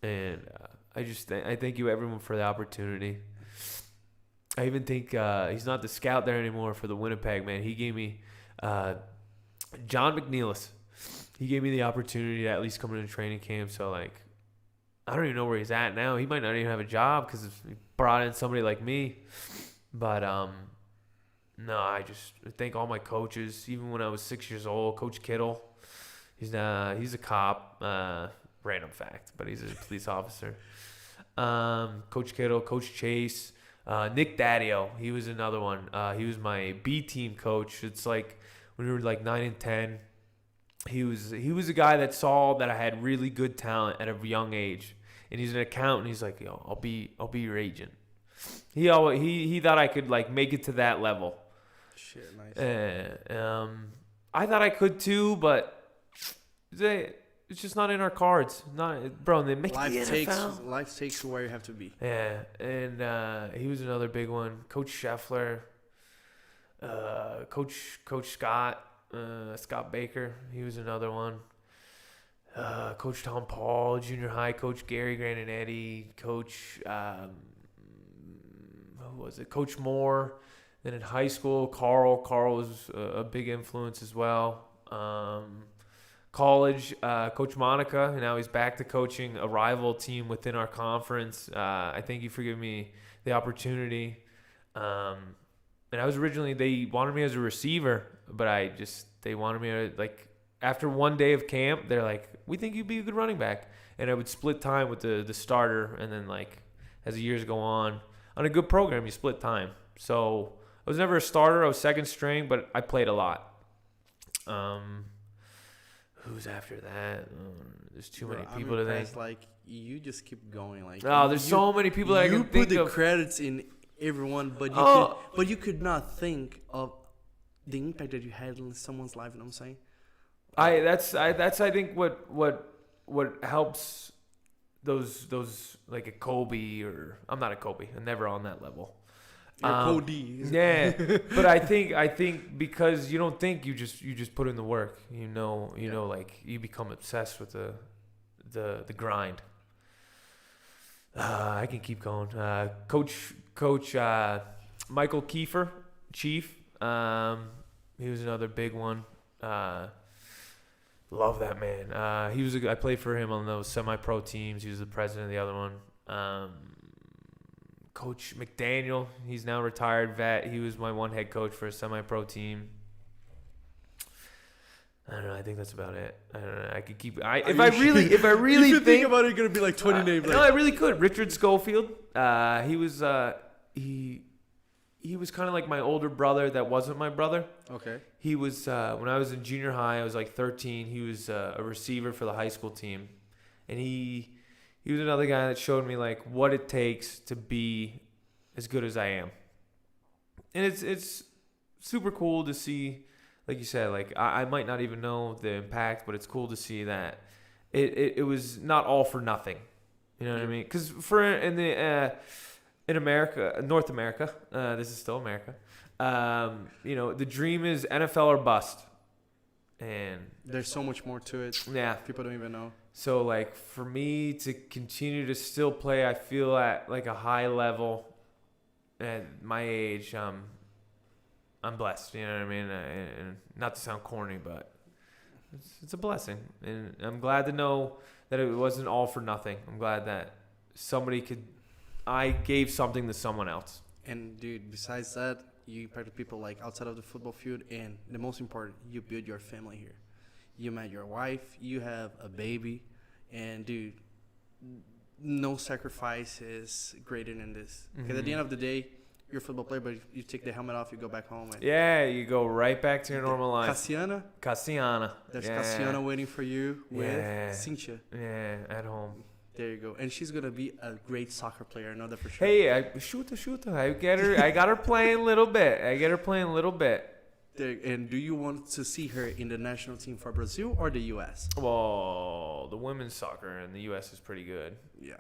And I thank you, everyone, for the opportunity. I even think he's not the scout there anymore for the Winnipeg, man. He gave me John McNeilis. He gave me the opportunity to at least come into training camp. So, like, I don't even know where he's at now. He might not even have a job because he brought in somebody like me. But, no, I just thank all my coaches. Even when I was 6 years old, Coach Kittle, he's a cop. Random fact, but he's a police officer. Coach Kittle, Coach Chase, Nick Daddio, he was another one. He was my B team coach. It's like when we were like 9 and 10. He was a guy that saw that I had really good talent at a young age, and he's an accountant. He's like, yo, I'll be your agent. He thought I could like make it to that level. Shit, nice. I thought I could too, but it's just not in our cards. Not, bro. They make Life the NFL. Life takes you where you have to be. Yeah, and he was another big one. Coach Scheffler, Coach Scott, Scott Baker. He was another one. Coach Tom Paul, junior high. Coach Gary Graninetti. Coach who was it? Coach Moore. Then in high school, Carl was a big influence as well. College, Coach Monica, and now he's back to coaching a rival team within our conference. I thank you for giving me the opportunity. And I was originally, they wanted me as a receiver, but they wanted me to, like, after one day of camp, they're like, we think you'd be a good running back. And I would split time with the starter, and then, like, as the years go on a good program, you split time. So I was never a starter. I was second string, but I played a lot. Who's after that? There's too many people to think. Like, you just keep going. Like, there's so many people that I can think of. You put the credits in everyone, but you could not think of the impact that you had in someone's life. You know what I'm saying? That's I think what helps those like a Kobe, or I'm not a Kobe. I'm never on that level. You're Cody. Yeah, but I think because you don't think, you just put in the work. You know, like you become obsessed with the grind. I can keep going. Coach Michael Kiefer, Chief. He was another big one. Love that man. I played for him on those semi-pro teams. He was the president of the other one. Coach McDaniel, he's now retired vet. He was my one head coach for a semi-pro team. I don't know. I think that's about it. I don't know. I could keep. If I really if you think about it, it's gonna be like 20 names. No, I really could. Richard Schofield. He was kind of like my older brother that wasn't my brother. Okay. He was when I was in junior high. I was like 13. He was a receiver for the high school team, and he was another guy that showed me like what it takes to be as good as I am. And it's super cool to see, like you said, like I might not even know the impact, but it's cool to see that it was not all for nothing. You know what I mean? Because in America, North America, this is still America. The dream is NFL or bust. And there's so much more to it. Yeah. People don't even know. So, like, for me to continue to still play, I feel at, like, a high level at my age, I'm blessed, you know what I mean? And not to sound corny, but it's a blessing. And I'm glad to know that it wasn't all for nothing. I'm glad that I gave something to someone else. And, dude, besides that, you impact the people, like, outside of the football field. And the most important, you build your family here. You met your wife. You have a baby. And, dude, no sacrifice is greater than this. Because at the end of the day, you're a football player, but you take the helmet off, you go back home. And Yeah, you go right back to your normal life. Cassiana. There's Cassiana waiting for you with Cynthia. Yeah, at home. There you go. And she's going to be a great soccer player. I know that for sure. Hey, shoot her. I got her playing a little bit. And do you want to see her in the national team for Brazil or the U.S.? Well, the women's soccer in the U.S. is pretty good. Yeah.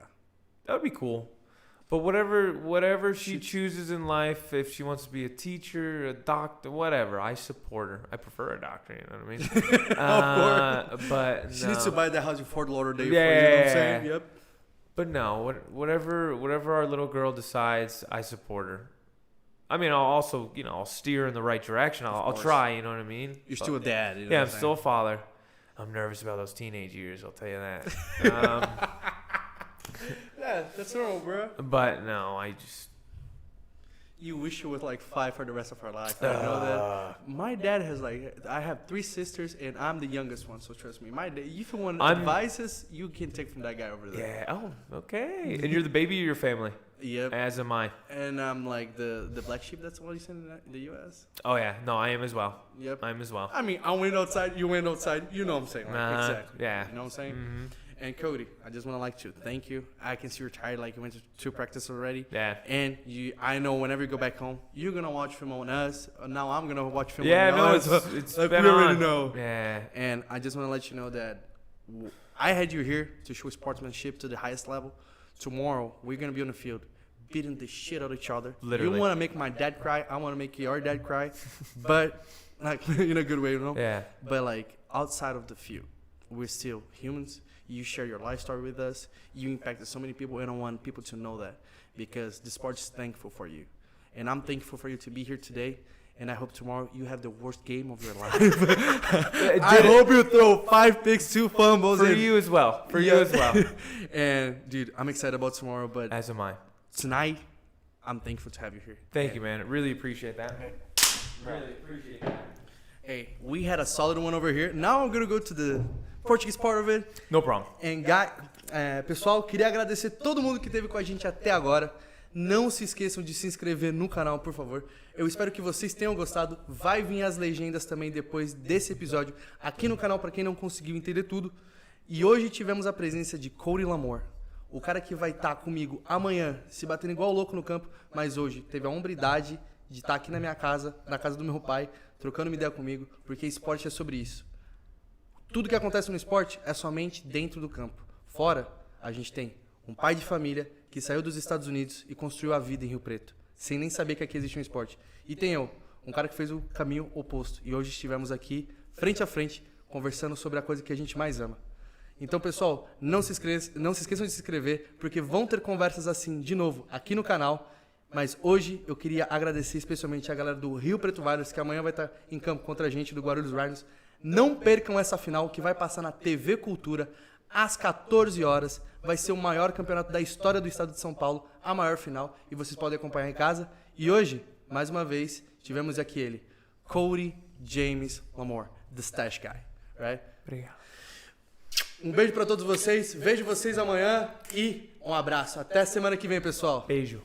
That would be cool. But whatever she chooses in life, if she wants to be a teacher, a doctor, whatever, I support her. I prefer a doctor, you know what I mean? Of course. But she no. needs to buy the house in Fort Lauderdale Yeah. for you, know what I'm saying? Yep. But no, whatever our little girl decides, I support her. I mean, I'll also, I'll steer in the right direction. I'll try, you know what I mean? You're still a dad. You know yeah, what I'm still a father. I'm nervous about those teenage years, I'll tell you that. Yeah, that's normal, bro. But no, I just... You wish you was like 5 for the rest of our life. I know that. My dad has I have 3 sisters and I'm the youngest one, so trust me. My dad, if you want advices, you can take from that guy over there. Yeah, okay. And you're the baby of your family? Yep. As am I. And I'm like the black sheep, that's what you said in the U.S.? Oh, yeah. No, I am as well. Yep. I am as well. I mean, I went outside, you went outside. You know what I'm saying. Exactly. Yeah. You know what I'm saying? Mm-hmm. And Cody, I just want to thank you. I can see you're tired, you went to practice already. Yeah. And I know whenever you go back home, you're going to watch film on us. Now I'm going to watch film on us. Yeah, no, it's like been we on. already know. Yeah. And I just want to let you know that I had you here to show sportsmanship to the highest level. Tomorrow, we're going to be on the field beating the shit out of each other. Literally. You want to make my dad cry. I want to make your dad cry. But, in a good way, you know? Yeah. But, outside of the field, we're still humans. You share your life story with us. You impacted so many people, and I want people to know that because the sport is thankful for you. And I'm thankful for you to be here today, and I hope tomorrow you have the worst game of your life. I hope you throw 5 picks, 2 fumbles. For you as well. And, dude, I'm excited about tomorrow, but as am I. Tonight, I'm thankful to have you here. Thank you, man. I really appreciate that. Hey, we had a solid one over here. Now I'm going to go to the Portuguese part of it. No problem. And pessoal, queria agradecer todo mundo que esteve com a gente até agora. Não se esqueçam de se inscrever no canal, por favor. Eu espero que vocês tenham gostado. Vai vir as legendas também depois desse episódio aqui no canal para quem não conseguiu entender tudo. E hoje tivemos a presença de Cody Lamoreaux, o cara que vai estar comigo amanhã se batendo igual louco no campo, mas hoje teve a hombridade de estar aqui na minha casa, na casa do meu pai, trocando uma ideia comigo, porque esporte é sobre isso. Tudo que acontece no esporte é somente dentro do campo. Fora, a gente tem um pai de família que saiu dos Estados Unidos e construiu a vida em Rio Preto, sem nem saber que aqui existe um esporte. E tem eu, um cara que fez o caminho oposto. E hoje estivemos aqui, frente a frente, conversando sobre a coisa que a gente mais ama. Então, pessoal, não se esqueçam de se inscrever, porque vão ter conversas assim, de novo, aqui no canal. Mas hoje eu queria agradecer especialmente a galera do Rio Preto Weilers, que amanhã vai estar em campo contra a gente, do Guarulhos Weilers. Não percam essa final que vai passar na TV Cultura às 14 horas. Vai ser o maior campeonato da história do estado de São Paulo, a maior final, e vocês podem acompanhar em casa. E hoje, mais uma vez, tivemos aqui ele, Cody James Lamoreaux, the stash guy, right? Obrigado. Um beijo para todos vocês, vejo vocês amanhã e um abraço. Até semana que vem, pessoal. Beijo.